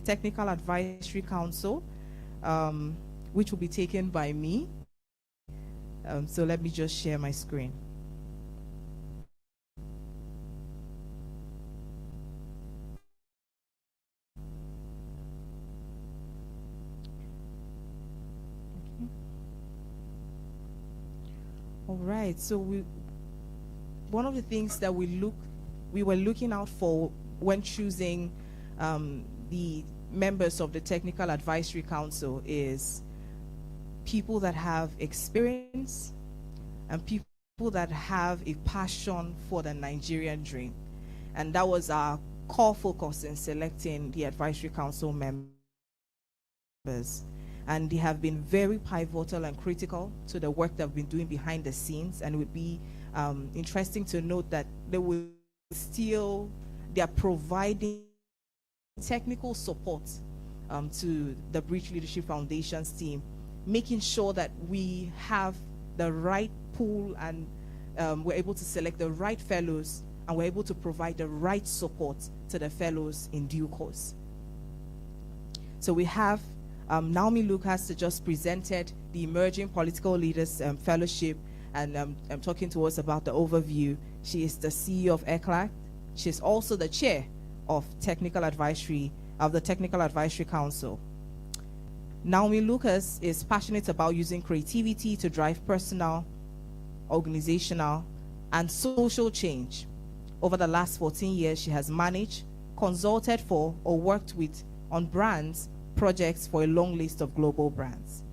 Technical Advisory Council, which will be taken by me. So let me just share my screen. All right, so one of the things that we were looking out for when choosing the members of the Technical Advisory Council is people that have experience and people that have a passion for the Nigerian dream. And that was our core focus in selecting the Advisory Council members. And they have been very pivotal and critical to the work they've been doing behind the scenes. And it would be interesting to note that they are providing technical support to the Breach Leadership Foundation's team, making sure that we have the right pool and we're able to select the right fellows and we're able to provide the right support to the fellows in due course. So we have Naomi Lucas just presented the Emerging Political Leaders Fellowship, and I'm talking to us about the overview. She is the CEO of ECLAC. She's also the chair of the Technical Advisory Council. Naomi Lucas is passionate about using creativity to drive personal, organizational, and social change. Over the last 14 years, she has managed, consulted for, or worked with on brands projects for a long list of global brands.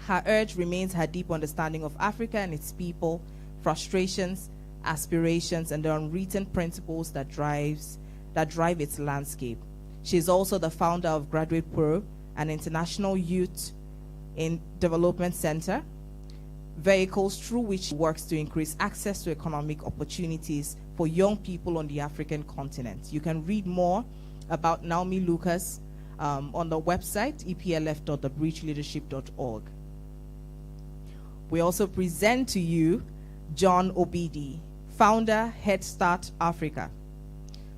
Her urge remains her deep understanding of Africa and its people, frustrations, aspirations, and the unwritten principles that drive its landscape. She is also the founder of Graduate Pro, an international youth in development center, vehicles through which she works to increase access to economic opportunities for young people on the African continent. You can read more about Naomi Lucas on the website, eplf.thebreachleadership.org. We also present to you John Obidi, founder, Head Start Africa.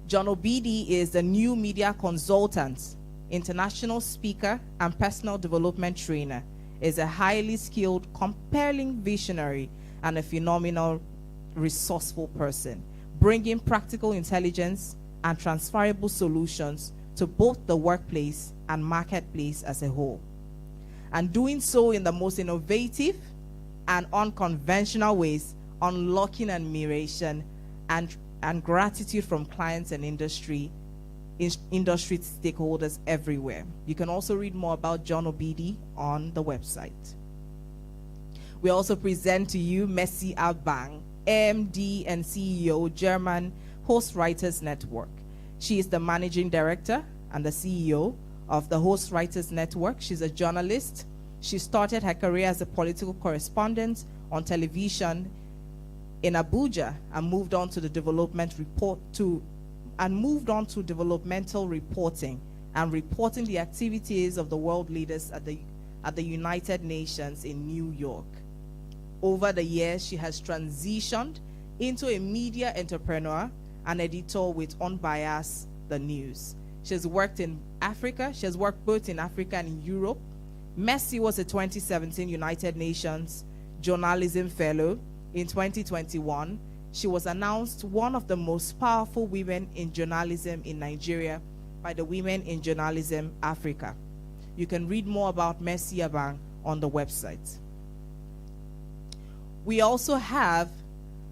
John Obidi is the new media consultant, international speaker, and personal development trainer. Is a highly skilled, compelling visionary, and a phenomenal, resourceful person, bringing practical intelligence and transferable solutions to both the workplace and marketplace as a whole, and doing so in the most innovative and unconventional ways, unlocking admiration and gratitude from clients and industry stakeholders everywhere. You can also read more about John Obidi on the website. We also present to you Messi Abang, MD and CEO, German Host Writers Network. She is the managing director and the CEO of the Host Writers Network. She's a journalist. She started her career as a political correspondent on television in Abuja and moved on to developmental reporting and reporting the activities of the world leaders at the United Nations in New York. Over the years, she has transitioned into a media entrepreneur and editor with Unbiased the News. She has worked in Africa. She has worked both in Africa and in Europe. Messi was a 2017 United Nations Journalism Fellow. In 2021, she was announced one of the most powerful women in journalism in Nigeria by the Women in Journalism Africa. You can read more about Messi Abang on the website. We also have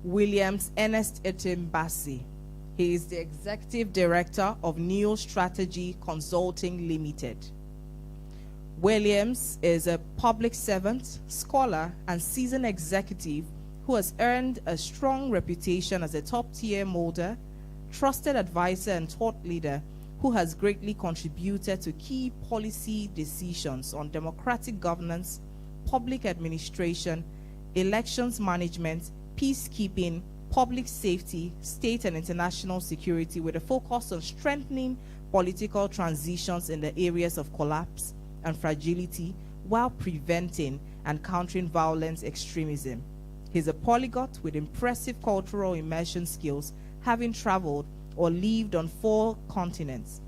Ernest Etienne Bassey. He is the Executive Director of Neo Strategy Consulting Limited. Williams is a public servant, scholar, and seasoned executive who has earned a strong reputation as a top-tier molder, trusted advisor, and thought leader who has greatly contributed to key policy decisions on democratic governance, public administration, elections management, peacekeeping, public safety, state and international security, with a focus on strengthening political transitions in the areas of collapse and fragility while preventing and countering violent extremism. He's a polyglot with impressive cultural immersion skills, having traveled or lived on 4 continents.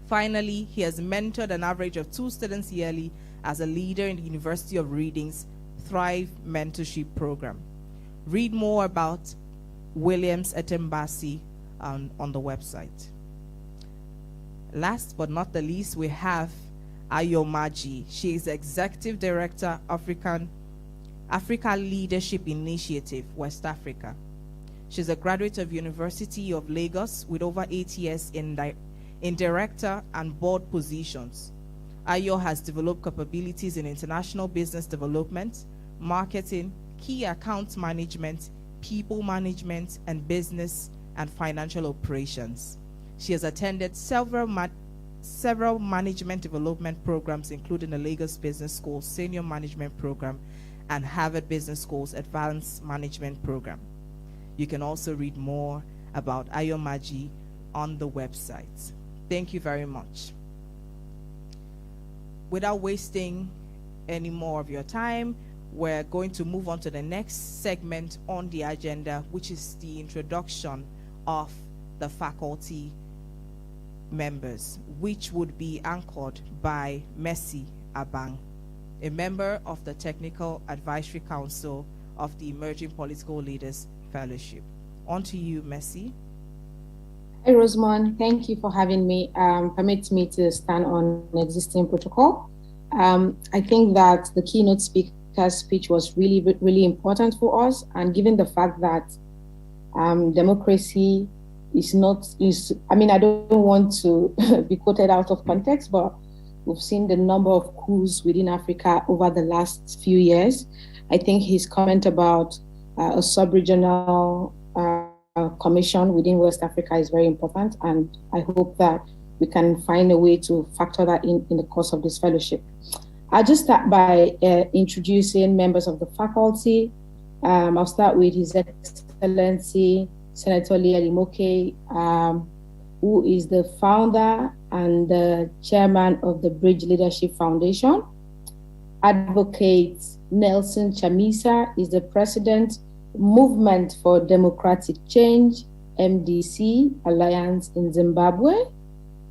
Finally, he has mentored an average of 2 students yearly as a leader in the University of Reading's Thrive Mentorship Program. Read more about Williams Etienne Bassey on the website. Last but not the least, we have Ayo Maji. She is Executive Director, Africa Leadership Initiative, West Africa. She's a graduate of University of Lagos with over 8 years in director and board positions. Ayo has developed capabilities in international business development, marketing, key account management, people management, and business and financial operations. She has attended several management development programs, including the Lagos Business School Senior Management Program and Harvard Business School's Advanced Management Program. You can also read more about Ayo Maji on the website. Thank you very much. without wasting any more of your time, we're going to move on to the next segment on the agenda, which is the introduction of the faculty members, which would be anchored by Mercy Abang, a member of the Technical Advisory Council of the Emerging Political Leaders Fellowship. On to you, Mercy. Hi, Rosamond. Thank you for having me. Permit me to stand on existing protocol. I think that the keynote speaker's speech was really important for us. And given the fact that democracy I don't want to be quoted out of context, but we've seen the number of coups within Africa over the last few years. I think his comment about a sub-regional commission within West Africa is very important, and I hope that we can find a way to factor that in the course of this fellowship. I'll just start by introducing members of the faculty. I'll start with His Excellency Senator Leah Limoke, who is the founder and the chairman of the Bridge Leadership Foundation. Advocate Nelson Chamisa is the president, Movement for Democratic Change, MDC Alliance in Zimbabwe.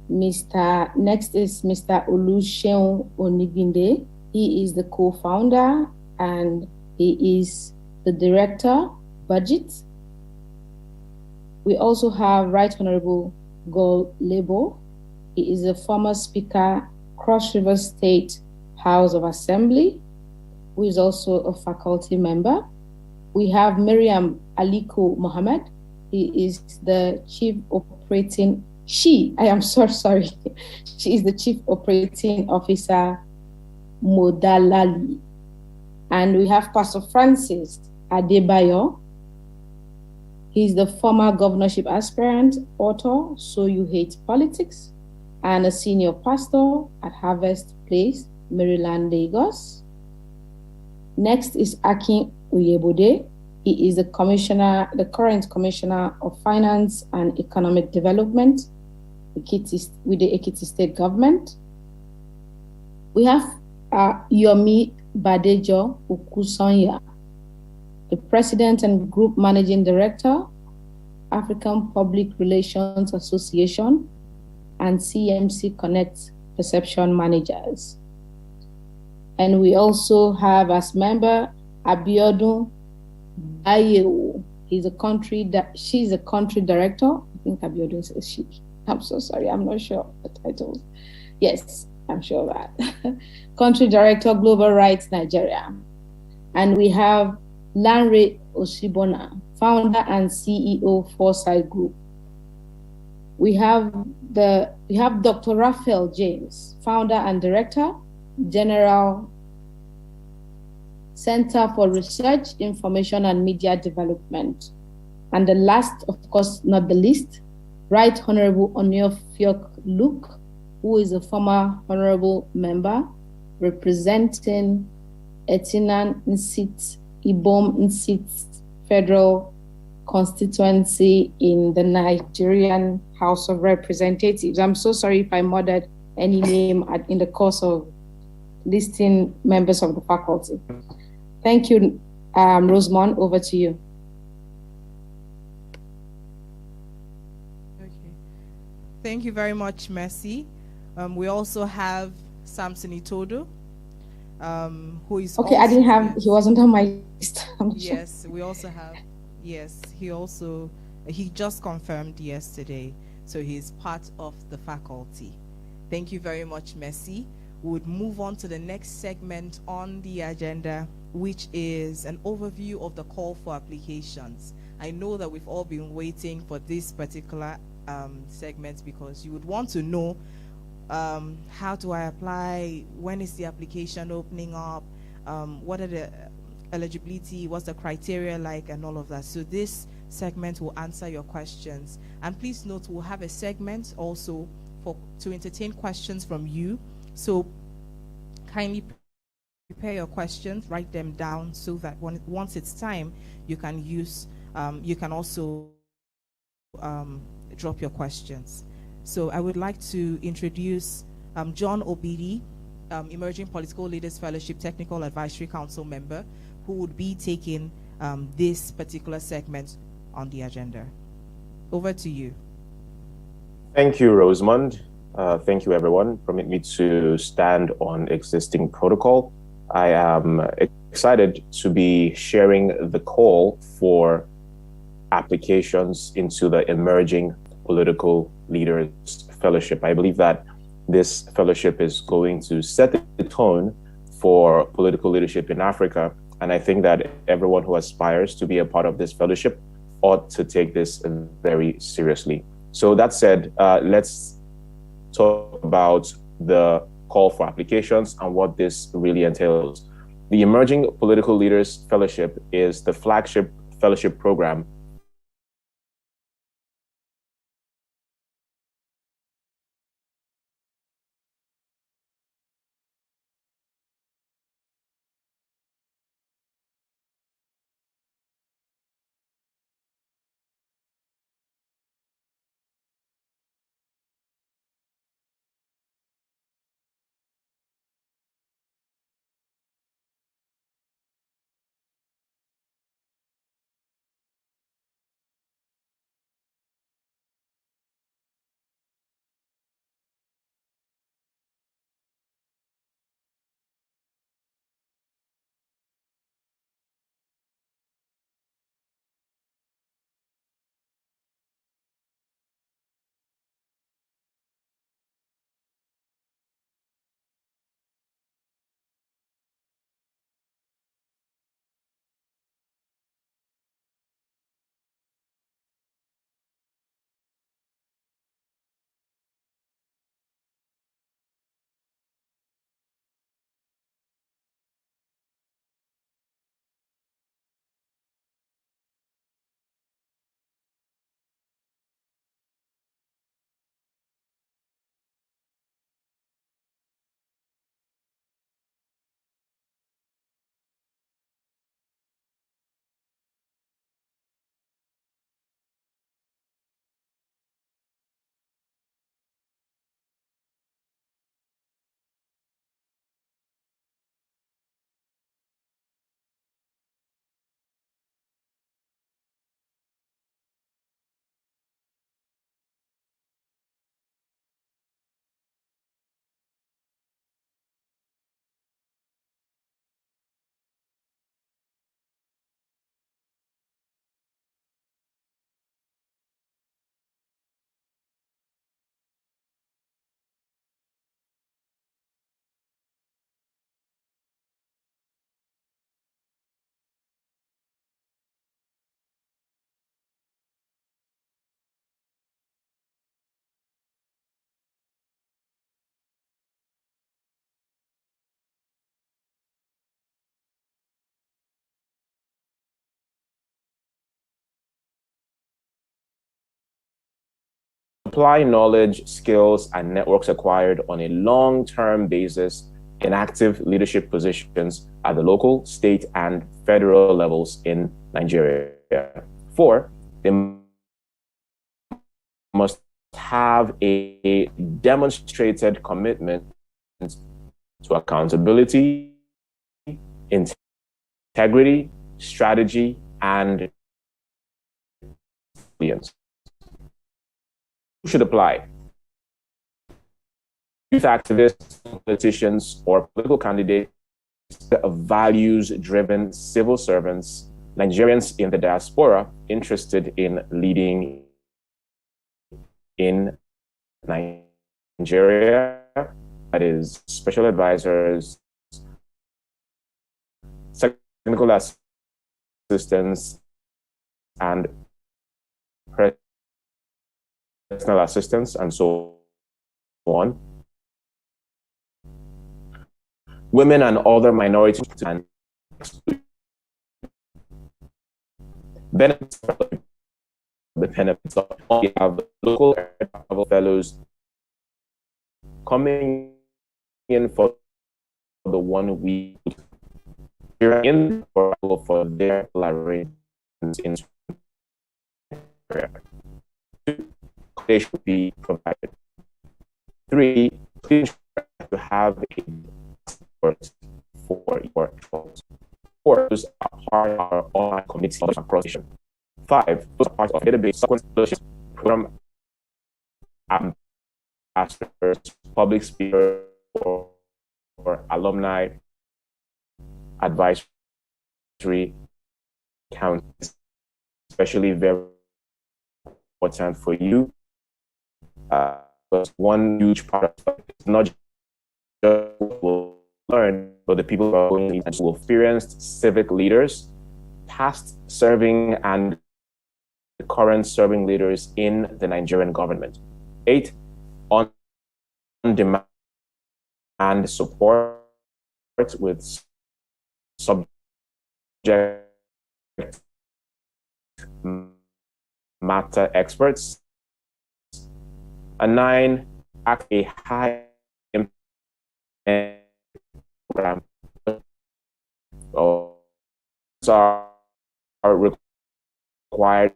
Next is Mr. Oluseun Onigbinde. He is the co-founder and he is the director, budget. We also have Right Honorable Gol Lebo. He is a former speaker, Cross River State House of Assembly, who is also a faculty member. We have Miriam Aliko Mohammed. He is the chief operating, She is the chief operating officer, Modalali. And we have Pastor Francis Adebayo. He's the former governorship aspirant, author, So You Hate Politics, and a senior pastor at Harvest Place, Maryland, Lagos. Next is Akin Oyebode. He is the current commissioner of finance and economic development with the Ekiti State government. We have Yomi Badejo Okusanya, the president and group managing director, African Public Relations Association, and CMC Connect Perception Managers. And we also have as member Abiodun Ayo. She's a country director. I think Abiodun says she. I'm so sorry, I'm not sure the titles. Yes, I'm sure of that. Country Director, Global Rights Nigeria. And we have Lanre Osibona, founder and CEO, Foresight Group. We have Dr. Raphael James, founder and director, General Center for Research, Information and Media Development. And the last, of course, not the least, Right Honorable Onyofiok Luke, who is a former honorable member representing Etienne Nsit, Ibom Nsit Federal Constituency in the Nigerian House of Representatives. I'm so sorry if I murdered any name in the course of listing members of the faculty. Thank you, Rosamond, over to you. Okay. Thank you very much, Mercy. We also have Samson Itodo, who is okay. I didn't have. He wasn't on my list. Yes, we also have. Yes, he just confirmed yesterday, so he's part of the faculty. Thank you very much, Mercy. We would move on to the next segment on the agenda, which is an overview of the call for applications. I know that we've all been waiting for this particular segment because you would want to know how do I apply, when is the application opening up, what are the eligibility, what's the criteria like, and all of that. So this segment will answer your questions. And please note, we'll have a segment also to entertain questions from you. So kindly prepare your questions, write them down so that once it's time, you can also drop your questions. So I would like to introduce John Obidi, Emerging Political Leaders Fellowship Technical Advisory Council member, who would be taking this particular segment on the agenda. Over to you. Thank you, Rosamond. Thank you, everyone. Permit me to stand on existing protocol. I am excited to be sharing the call for applications into the Emerging Political Leaders Fellowship. I believe that this fellowship is going to set the tone for political leadership in Africa. And I think that everyone who aspires to be a part of this fellowship ought to take this very seriously. So that said, let's talk about the call for applications and what this really entails. The Emerging Political Leaders Fellowship is the flagship fellowship program apply knowledge, skills, and networks acquired on a long-term basis in active leadership positions at the local, state, and federal levels in Nigeria. 4, they must have a demonstrated commitment to accountability, integrity, strategy, and resilience. Who should apply? Youth activists, politicians, or political candidates, values-driven civil servants, Nigerians in the diaspora interested in leading in Nigeria, that is, special advisors, technical assistants, and personal assistants, and so on. Women and other minorities and benefits. The benefits of we have local travel fellows coming in for the 1 week in for their arrangements in they should be provided. 3, to have a for your thoughts. 4, those are part of our online community across the nation. 5, those are part of database fellowship program ambassadors, public speakers, or alumni advisory council, especially very important for you. But one huge part of it is not just will learn, but the people who are going to will experienced civic leaders, past serving and current serving leaders in the Nigerian government. 8, on-demand support with subject matter experts. And 9, act a high impact program. Are required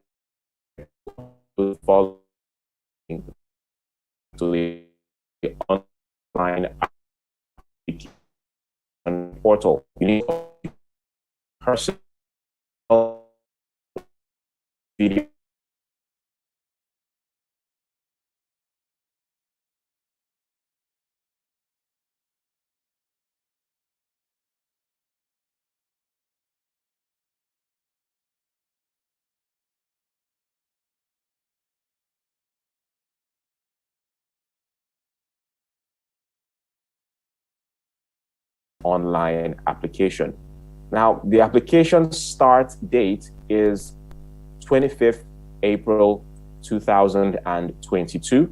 to follow to the online portal. You need personal video online application. Now, the application start date is 25th April 2022,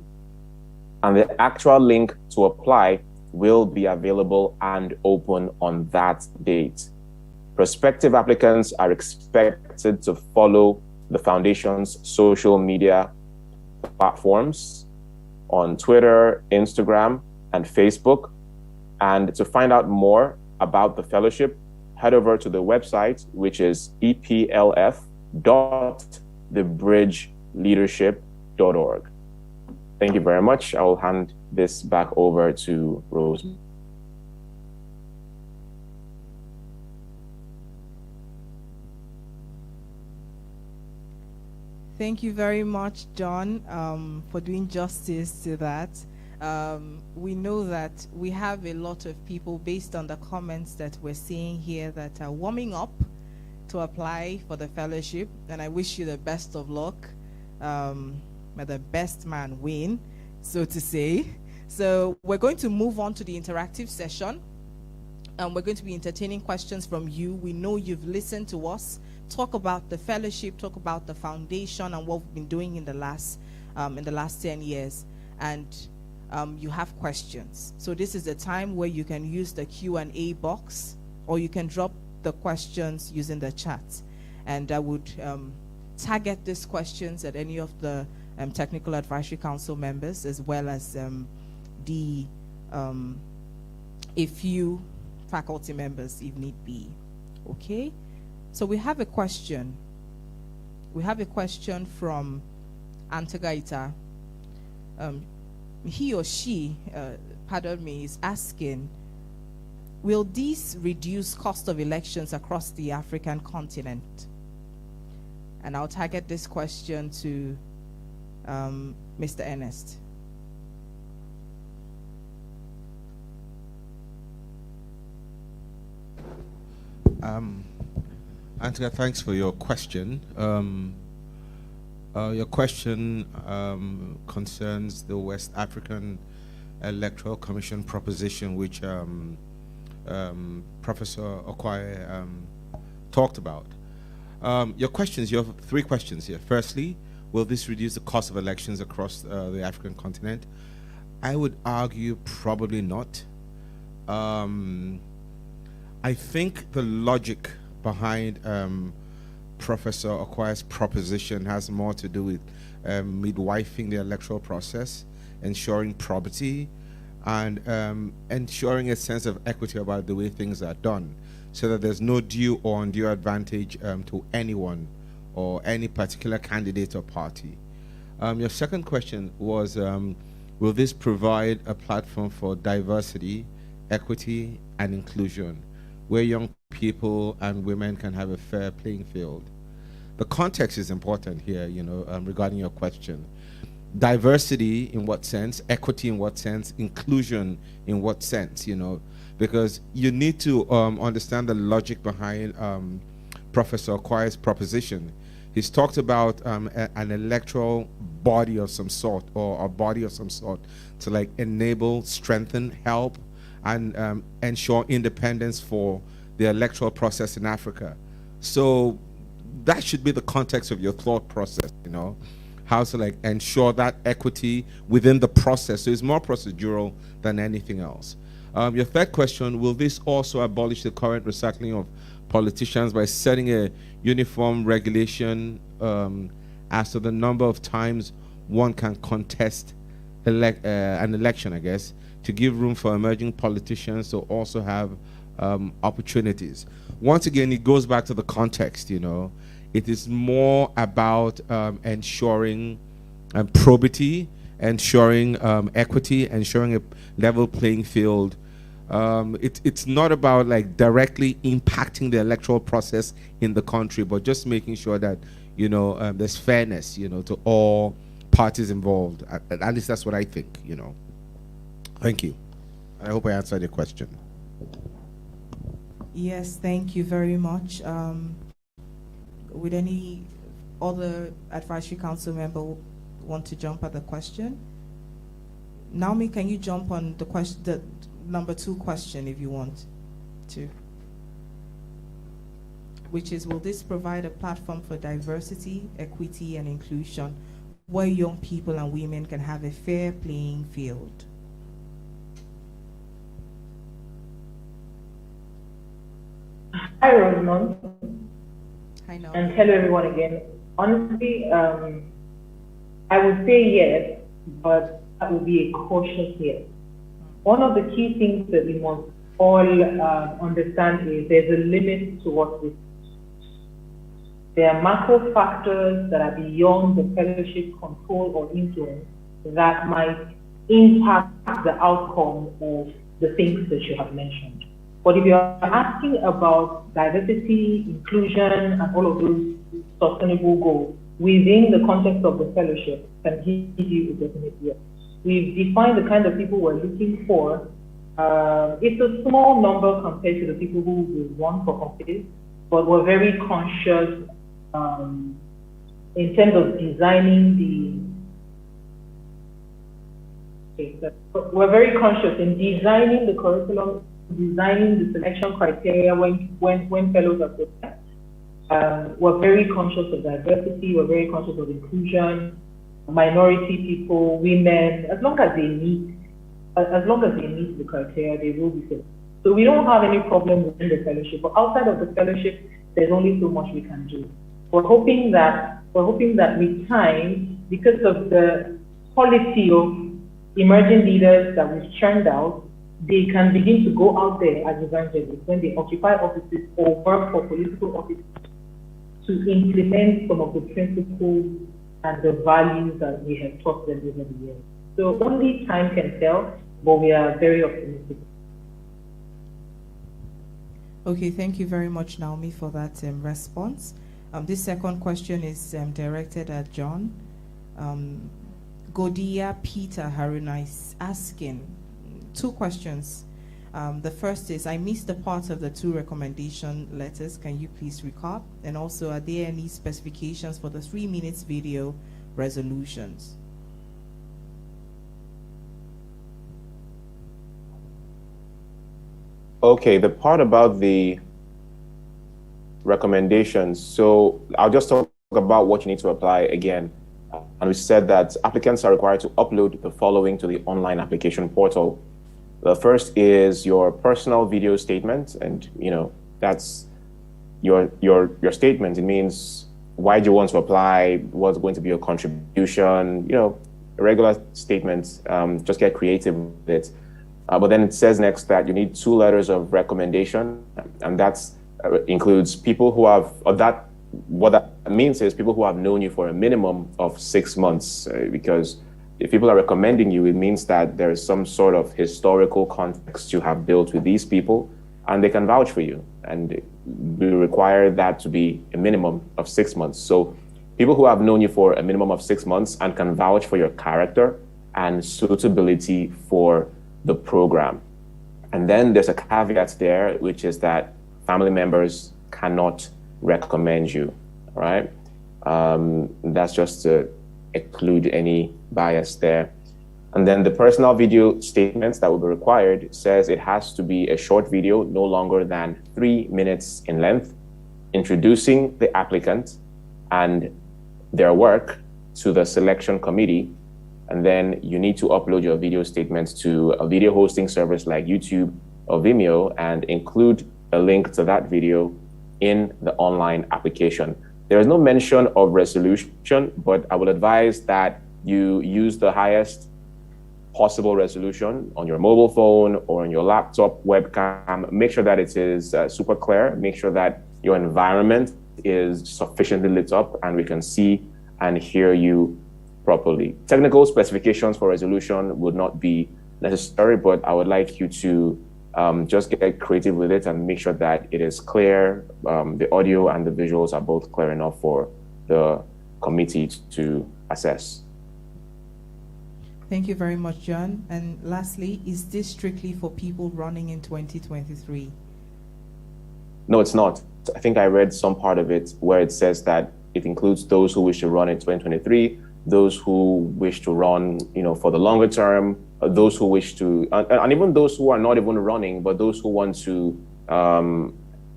and the actual link to apply will be available and open on that date. Prospective applicants are expected to follow the Foundation's social media platforms on Twitter, Instagram, and Facebook. And to find out more about the fellowship, head over to the website, which is eplf.thebridgeleadership.org. Thank you very much. I will hand this back over to Rose. Thank you very much, John, for doing justice to that. We know that we have a lot of people, based on the comments that we're seeing here, that are warming up to apply for the fellowship, and I wish you the best of luck. May the best man win, so to say. So we're going to move on to the interactive session, and we're going to be entertaining questions from you. We know you've listened to us talk about the fellowship, talk about the foundation and what we've been doing in the last 10 years, and you have questions. So this is a time where you can use the Q&A box, or you can drop the questions using the chat. And I would target these questions at any of the Technical Advisory Council members, as well as a few faculty members if need be. Okay? So we have a question. We have a question from Antagaita. He or she, pardon me, is asking, will this reduce cost of elections across the African continent? And I'll target this question to Mr. Ernest. Antika, thanks for your question. Your question concerns the West African Electoral Commission proposition, which Professor Okwai talked about. You have 3 questions here. Firstly, will this reduce the cost of elections across the African continent? I would argue probably not. I think the logic behind Professor Okwai's proposition has more to do with midwifing the electoral process, ensuring probity, and ensuring a sense of equity about the way things are done, so that there's no due or undue advantage to anyone or any particular candidate or party. Your second question was, will this provide a platform for diversity equity, and inclusion, where young people and women can have a fair playing field. The context is important here, regarding your question. Diversity in what sense? Equity in what sense? Inclusion in what sense? Because you need to understand the logic behind Professor Okoye's proposition. He's talked about an electoral body of some sort, or a body of some sort, to like enable, strengthen, help, and ensure independence for the electoral process in Africa. So that should be the context of your thought process, how to like ensure that equity within the process. So it's more procedural than anything else. Your third question, will this also abolish the current recycling of politicians by setting a uniform regulation as to the number of times one can contest an election, I guess, to give room for emerging politicians to also have opportunities? Once again, it goes back to the context, It is more about ensuring probity, ensuring equity, ensuring a level playing field. It's not about like directly impacting the electoral process in the country, but just making sure that there's fairness, to all parties involved. At least that's what I think. Thank you. I hope I answered your question. Yes, thank you very much. Would any other advisory council member want to jump at the question? Naomi, can you jump on the question, the number 2 question, if you want to? Which is, will this provide a platform for diversity, equity, and inclusion, where young people and women can have a fair playing field? Hi, Rosemont. Hi, Naomi. And hello, everyone again. Honestly, I would say yes, but that would be a cautious yes. One of the key things that we must all understand is there's a limit to what we do. There are macro factors that are beyond the fellowship control or influence that might impact the outcome of the things that you have mentioned. But if you're asking about diversity, inclusion, and all of those sustainable goals within the context of the fellowship, can give you a definite yes. We've defined the kind of people we're looking for. It's a small number compared to the people who will run for office, but we're very conscious in terms of designing we're very conscious in designing the curriculum, designing the selection criteria when fellows are selected. We're very conscious of diversity, we're very conscious of inclusion, minority people, women. As long as they meet the criteria, they will be selected. So we don't have any problem within the fellowship, but outside of the fellowship, there's only so much we can do. We're hoping that with time, because of the quality of emerging leaders that we've churned out, they can begin to go out there as evangelists when they occupy offices or work for political offices to implement some of the principles and the values that we have taught them over the years. So only time can tell, but we are very optimistic. Okay, thank you very much, Naomi, for that response. This second question is directed at John. Godia Peter Haruna is asking 2 questions. The first is, I missed the part of the 2 recommendation letters. Can you please recap? And also, are there any specifications for the 3 minutes video resolutions? Okay, the part about the recommendations. So I'll just talk about what you need to apply again. And we said that applicants are required to upload the following to the online application portal. The first is your personal video statement, and that's your statement. It means why do you want to apply, what's going to be your contribution, a regular statement. Just get creative with it. But then it says next that you need 2 letters of recommendation, and that's includes people who have, what that means is people who have known you for a minimum of 6 months, because if people are recommending you, it means that there is some sort of historical context you have built with these people, and they can vouch for you. And we require that to be a minimum of 6 months. So people who have known you for a minimum of 6 months and can vouch for your character and suitability for the program. And then there's a caveat there, which is that family members cannot recommend you, all right? That's just to exclude any bias there. And then the personal video statements that will be required says it has to be a short video, no longer than 3 minutes in length, introducing the applicant and their work to the selection committee. And then you need to upload your video statements to a video hosting service like YouTube or Vimeo and include a link to that video in the online application. There is no mention of resolution, but I would advise that you use the highest possible resolution on your mobile phone or on your laptop webcam. Make sure that it is super clear. Make sure that your environment is sufficiently lit up and we can see and hear you properly. Technical specifications for resolution would not be necessary, but I would like you to just get creative with it and make sure that it is clear. The audio and the visuals are both clear enough for the committee to assess. Thank you very much, John. And lastly, is this strictly for people running in 2023? No, it's not. I think I read some part of it where it says that it includes those who wish to run in 2023, those who wish to run, for the longer term, those who wish to, and even those who are not even running, but those who want to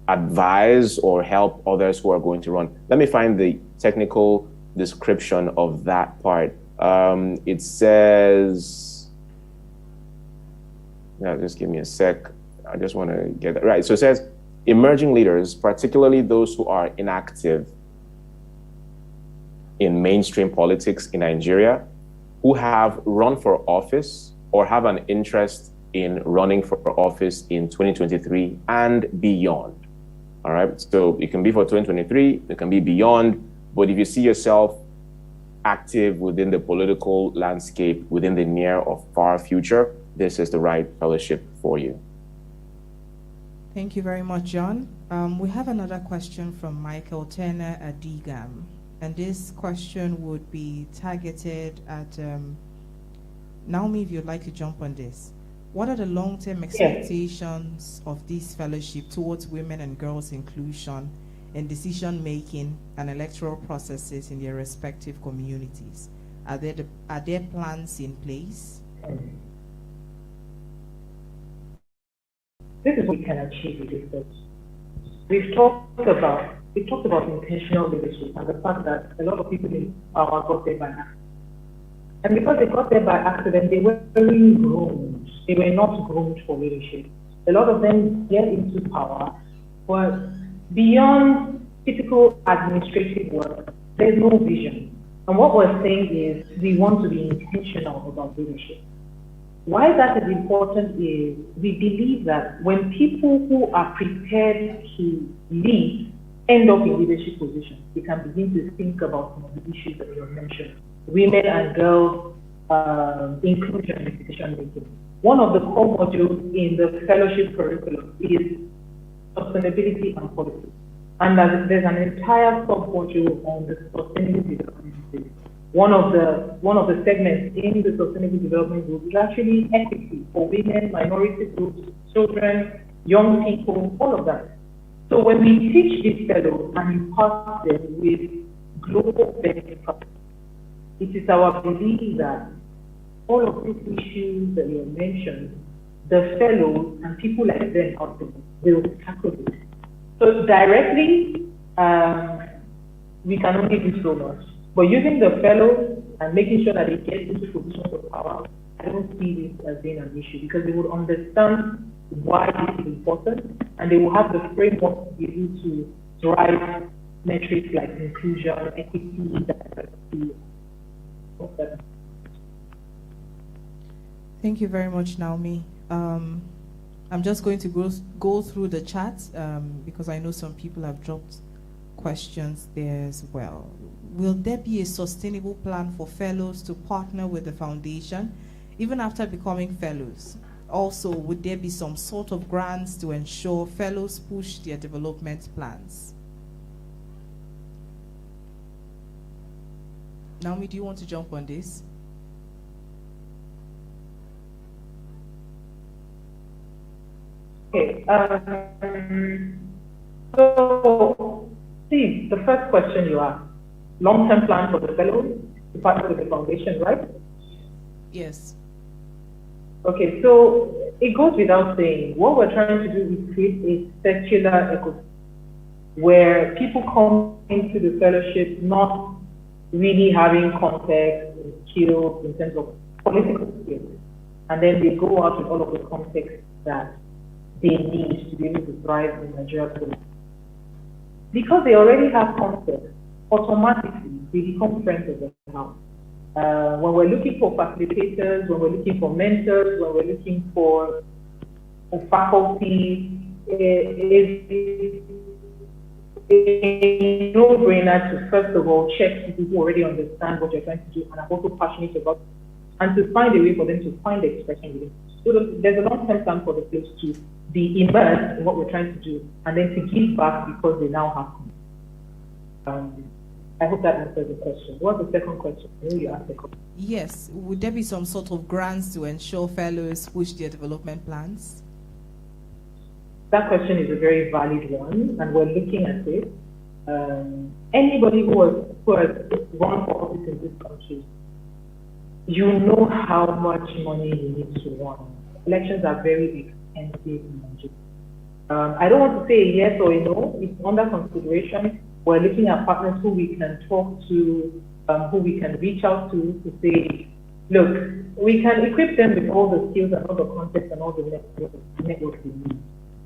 advise or help others who are going to run. Let me find the technical description of that part. It says, just give me a sec. I just want to get that right. So it says, emerging leaders, particularly those who are inactive in mainstream politics in Nigeria, who have run for office or have an interest in running for office in 2023 and beyond. All right, so it can be for 2023, it can be beyond, but if you see yourself active within the political landscape within the near or far future, this is the right fellowship for you. Thank you very much, John. We have another question from Michael Turner at DGAM, and this question would be targeted at Naomi, if you'd like to jump on this. What are the long-term expectations of this fellowship towards women and girls' inclusion in decision-making and electoral processes in their respective communities? Are there plans in place? This is what we can achieve with this study. We've talked about intentional leadership and the fact that a lot of people in power got there by accident. And because they got there by accident, they weren't groomed. They were not groomed for leadership. A lot of them get into power, but beyond typical administrative work, there's no vision. And what we're saying is we want to be intentional about leadership. Why that is important is we believe that when people who are prepared to lead end up in leadership positions, we can begin to think about some of the issues that you have mentioned. Women and girls inclusion in decision making. One of the core modules in the fellowship curriculum is sustainability and policy. And there's an entire sub-module on the sustainable development space. One of the segments in the sustainable development group is actually equity for women, minority groups, children, young people, all of that. So when we teach these fellows and impart them with global benefit, it is our belief that all of these issues that you have mentioned, the fellows and people like them out there will tackle it. So directly, we can only do so much. But using the fellows and making sure that they get into positions of power, I don't see this as being an issue because they would understand why this is important and they will have the framework to be able to drive metrics like inclusion, equity, diversity. Thank you very much, Naomi. I'm just going to go through the chat because I know some people have dropped questions there as well. Will there be a sustainable plan for fellows to partner with the foundation even after becoming fellows? Also, would there be some sort of grants to ensure fellows push their development plans? Naomi, do you want to jump on this? Okay. So, Steve, the first question you asked, long-term plan for the fellows to partner with the foundation, right? Yes. Okay, so it goes without saying, what we're trying to do is create a secular ecosystem where people come into the fellowship not really having context and skills in terms of political skills, and then they go out with all of the context that they need to be able to thrive in Nigeria politics. Because they already have context, automatically they become friends of the house. When we're looking for facilitators, when we're looking for mentors, when we're looking for faculty, it's a no-brainer to first of all check people who already understand what you're trying to do and are also passionate about it, and to find a way for them to find the expression within. So there's a long-term plan for the place to be immersed in what we're trying to do and then to give back because they now have. I hope that answers the question. What's the second question? I know you asked the question. Yes. Would there be some sort of grants to ensure fellows push their development plans? That question is a very valid one, and we're looking at it. Anybody who has run for office in this country, you know how much money you need to run. Elections are very expensive in Nigeria. I don't want to say a yes or a no. It's under consideration. We're looking at partners who we can talk to, who we can reach out to say, look, we can equip them with all the skills and all the context and all the networks they need.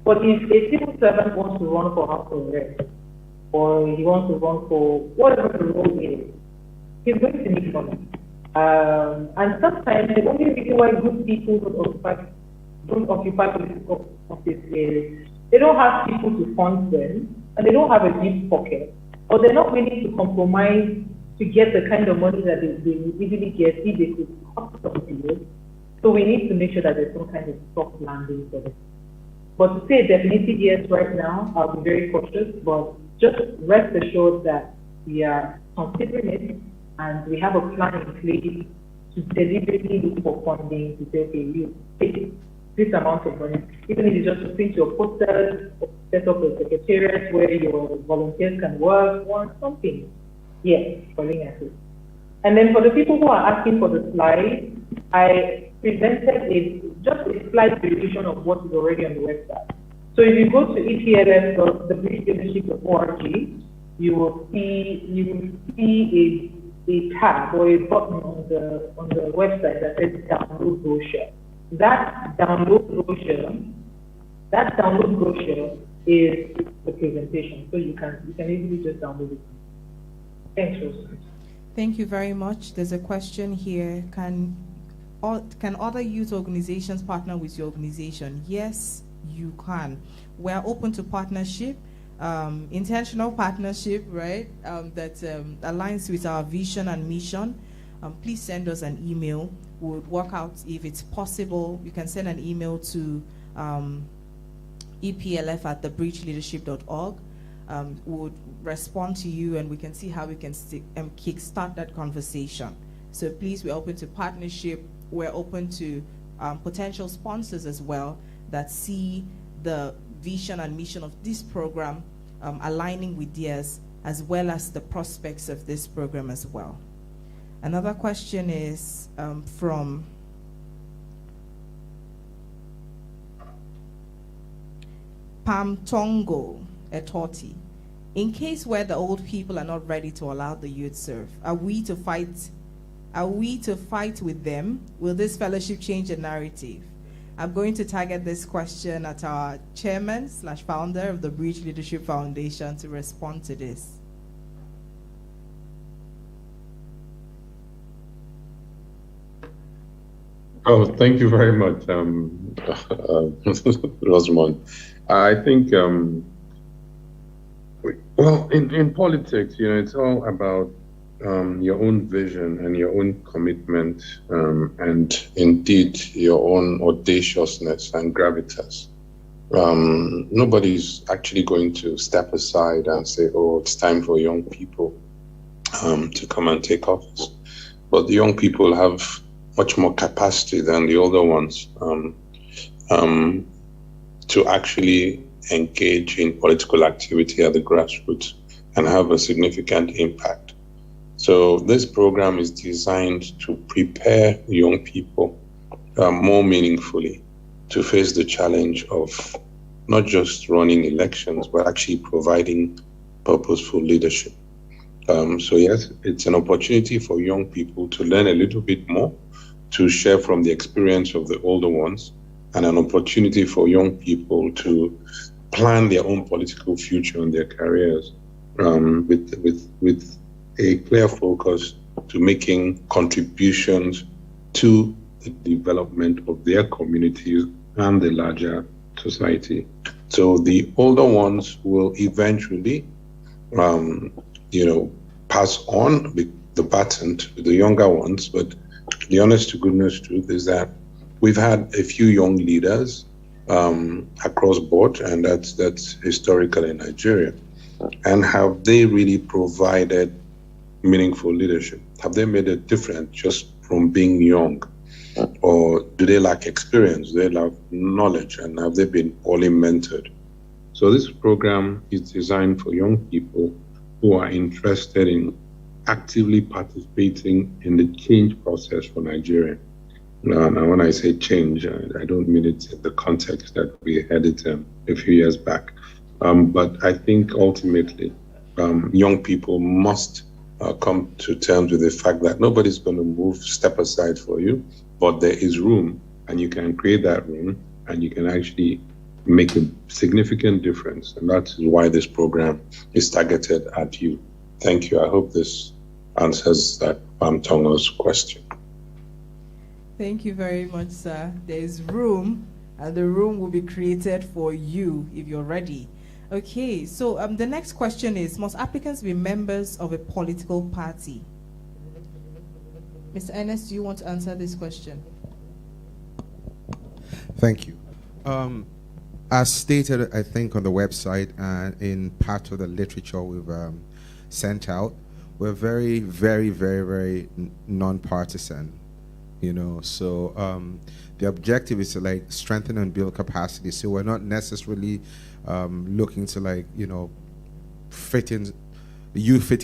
But if a civil servant wants to run for House of Reps, or he wants to run for whatever the role is, he's going to need money. And sometimes the only reason why good people don't occupy political office is they don't have people to fund them, and they don't have a deep pocket, or they're not willing to compromise to get the kind of money that they would easily get if they could cut some deals. So we need to make sure that there's some kind of soft landing for them. But to say a definitive yes right now, I'll be very cautious, but just rest assured that we are considering it and we have a plan in place to deliberately look for funding to say, okay, you take this amount of money, even if it's just to print your posters, set up a secretariat where your volunteers can work or something. Yes, calling at it. And then for the people who are asking for the slide, I presented just a slight revision of what is already on the website. So if you go to etls.thebridgeleadership.org, you will see a tab or a button on the website that says download brochure. That download brochure is the presentation. So you can easily just download it. Thanks, Rose. Thank you very much. There's a question here. Can other youth organizations partner with your organization? Yes, you can. We're open to partnership, intentional partnership, right? That aligns with our vision and mission. Please send us an email. We'll work out if it's possible. You can send an email to eplf@thebridgeleadership.org. We'll respond to you and we can see how we can kickstart that conversation. So please, we're open to partnership. We're open to potential sponsors as well that see the vision and mission of this program aligning with theirs, as well as the prospects of this program as well. Another question is from Pam Tongo Etoti. In case where the old people are not ready to allow the youth serve, are we to fight with them? Will this fellowship change the narrative? I'm going to target this question at our chairman/founder of the Bridge Leadership Foundation to respond to this. Oh, thank you very much, Rosamond. I think Well, in politics, it's all about your own vision and your own commitment, and indeed your own audaciousness and gravitas. Nobody's actually going to step aside and say, "Oh, it's time for young people to come and take office." But the young people have much more capacity than the older ones to actually engage in political activity at the grassroots and have a significant impact. So this program is designed to prepare young people more meaningfully to face the challenge of not just running elections, but actually providing purposeful leadership. So yes, it's an opportunity for young people to learn a little bit more, to share from the experience of the older ones, and an opportunity for young people to plan their own political future and their careers with a clear focus to making contributions to the development of their communities and the larger society. So the older ones will eventually, pass on the baton to the younger ones. But the honest to goodness truth is that we've had a few young leaders across board, and that's historical in Nigeria. And have they really provided meaningful leadership? Have they made a difference just from being young? Or do they lack experience? Do they lack knowledge? And have they been poorly mentored? So this program is designed for young people who are interested in actively participating in the change process for Nigeria. Now, when I say change, I don't mean it in the context that we had it a few years back. But I think ultimately, young people must come to terms with the fact that nobody's going to step aside for you, but there is room, and you can create that room, and you can actually make a significant difference. And that's why this program is targeted at you. Thank you. I hope this answers that Tongo's question. Thank you very much, sir. There is room, and the room will be created for you if you're ready. Okay, so the next question is, must applicants be members of a political party? Mr. Ernest, do you want to answer this question? Thank you. As stated, I think, on the website and in part of the literature we've sent out, we're very, very, very, very non-partisan. So the objective is to strengthen and build capacity. So we're not necessarily looking to fitting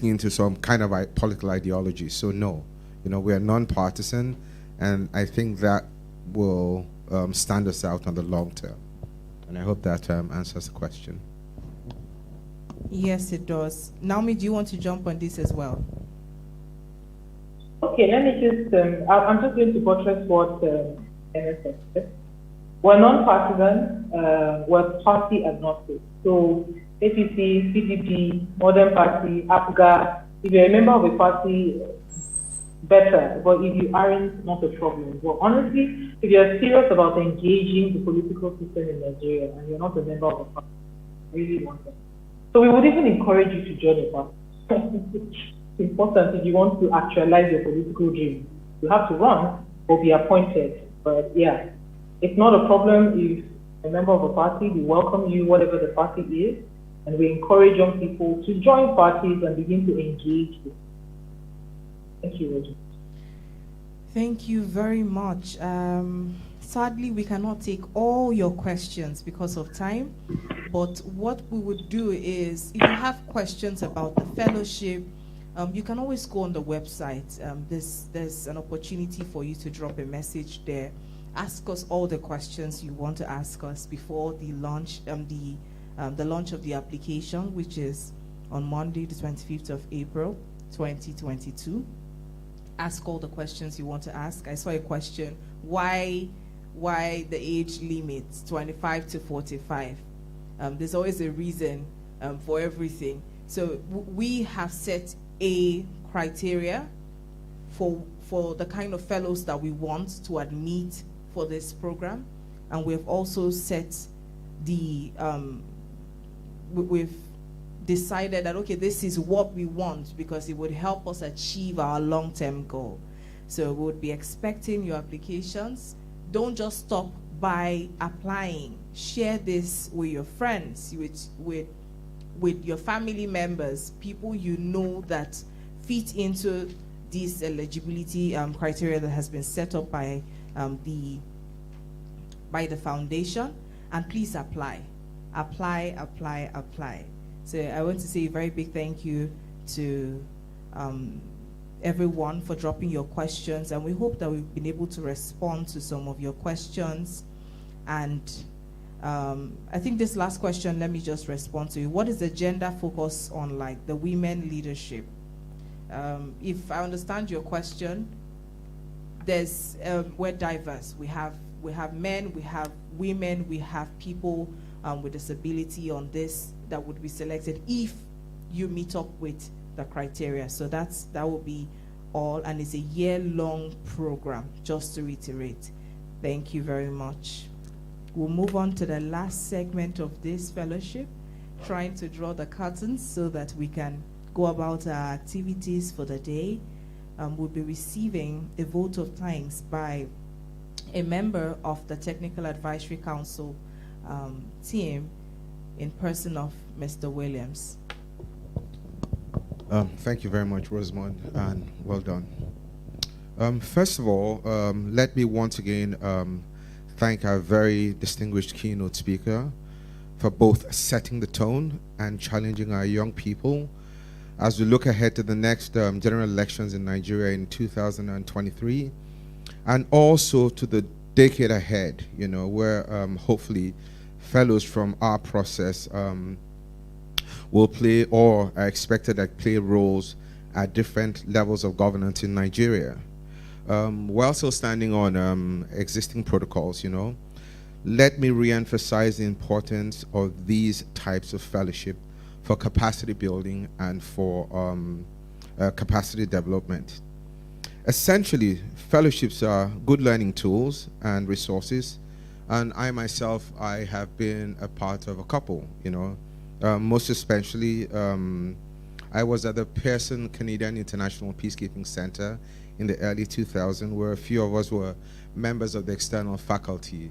into some kind of political ideology. So no, we are non-partisan, and I think that will stand us out on the long term. And I hope that answers the question. Yes, it does. Naomi, do you want to jump on this as well? Okay, let me just, I'm just going to buttress what Ernest said. We're non-partisan, we're party agnostic. So APC, PDP, Modern Party, APGA, if you're a member of a party, better. But if you aren't, not a problem. Well, honestly, if you're serious about engaging the political system in Nigeria and you're not a member of a party, I really want that. So we would even encourage you to join a party. It's important if you want to actualize your political dream. You have to run or be appointed. But yeah, it's not a problem if a member of a party, we welcome you, whatever the party is, and we encourage young people to join parties and begin to engage with. Thank you, Roger. Thank you very much. Sadly, we cannot take all your questions because of time, but what we would do is, if you have questions about the fellowship, you can always go on the website. There's an opportunity for you to drop a message there. Ask us all the questions you want to ask us before the launch, the launch of the application, which is on Monday, the 25th of April, 2022. Ask all the questions you want to ask. I saw a question: why the age limit 25 to 45? There's always a reason for everything. So we have set a criteria for the kind of fellows that we want to admit for this program, and we have also set we've decided that, okay, this is what we want because it would help us achieve our long-term goal. So we would be expecting your applications. Don't just stop by applying. Share this with your friends, with your family members, people you know that fit into this eligibility criteria that has been set up by the foundation, and please apply. Apply, apply, apply. So I want to say a very big thank you to everyone for dropping your questions, and we hope that we've been able to respond to some of your questions. And I think this last question, let me just respond to you. What is the gender focus on, like, the women leadership? If I understand your question, we're diverse. We have men, we have women, we have people with disability on this that would be selected if you meet up with the criteria. So that will be all, and it's a year-long program, just to reiterate. Thank you very much. We'll move on to the last segment of this fellowship, trying to draw the curtains so that we can go about our activities for the day. We'll be receiving a vote of thanks by a member of the Technical Advisory Council team in person of Mr. Williams. Thank you very much, Rosamond, and well done. First of all, let me once again thank our very distinguished keynote speaker for both setting the tone and challenging our young people as we look ahead to the next general elections in Nigeria in 2023, and also to the decade ahead, where hopefully fellows from our process will play, or are expected to play, roles at different levels of governance in Nigeria. While still standing on existing protocols, let me re-emphasize the importance of these types of fellowship for capacity building and for capacity development. Essentially, fellowships are good learning tools and resources, and I myself, I have been a part of a couple, most especially, I was at the Pearson Canadian International Peacekeeping Center in the early 2000s, where a few of us were members of the external faculty.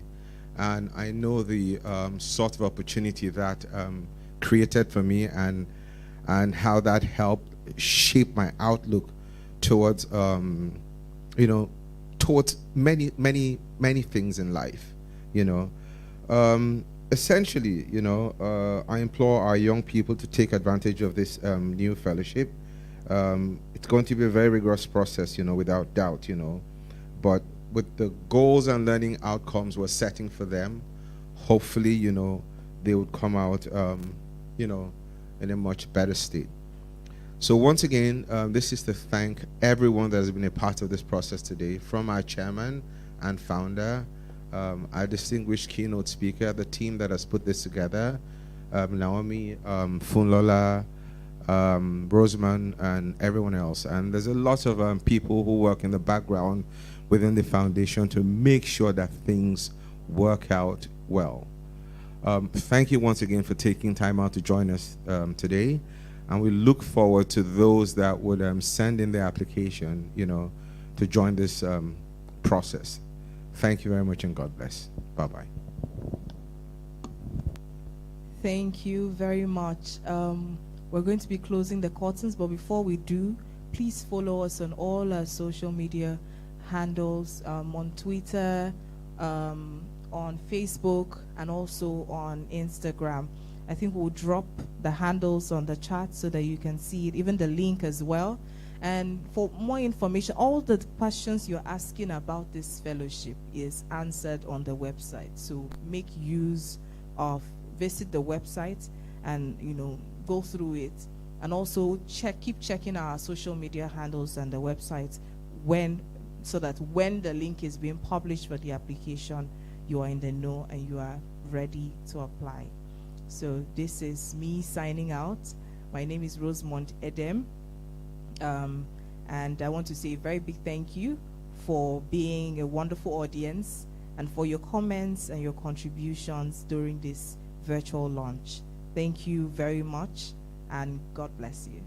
And I know the sort of opportunity that created for me, and how that helped shape my outlook towards, towards many things in life, Essentially, I implore our young people to take advantage of this new fellowship. It's going to be a very rigorous process, without doubt, but with the goals and learning outcomes we're setting for them, hopefully, they would come out, in a much better state. So once again, this is to thank everyone that has been a part of this process today, from our chairman and founder, our distinguished keynote speaker, the team that has put this together, Naomi, Funlola, Rosamond, and everyone else. And there's a lot of people who work in the background within the foundation to make sure that things work out well. Thank you once again for taking time out to join us today. And we look forward to those that would send in their application, to join this process. Thank you very much, and God bless. Bye-bye. Thank you very much. We're going to be closing the curtains, but before we do, please follow us on all our social media handles, on Twitter, on Facebook, and also on Instagram. I think we'll drop the handles on the chat so that you can see it, even the link as well. And for more information, all the questions you're asking about this fellowship is answered on the website. So make use of, visit the website and, go through it. And also keep checking our social media handles and the website so that when the link is being published for the application, you are in the know and you are ready to apply. So this is me signing out. My name is Rosamond Edem. And I want to say a very big thank you for being a wonderful audience and for your comments and your contributions during this virtual launch. Thank you very much. and God bless you.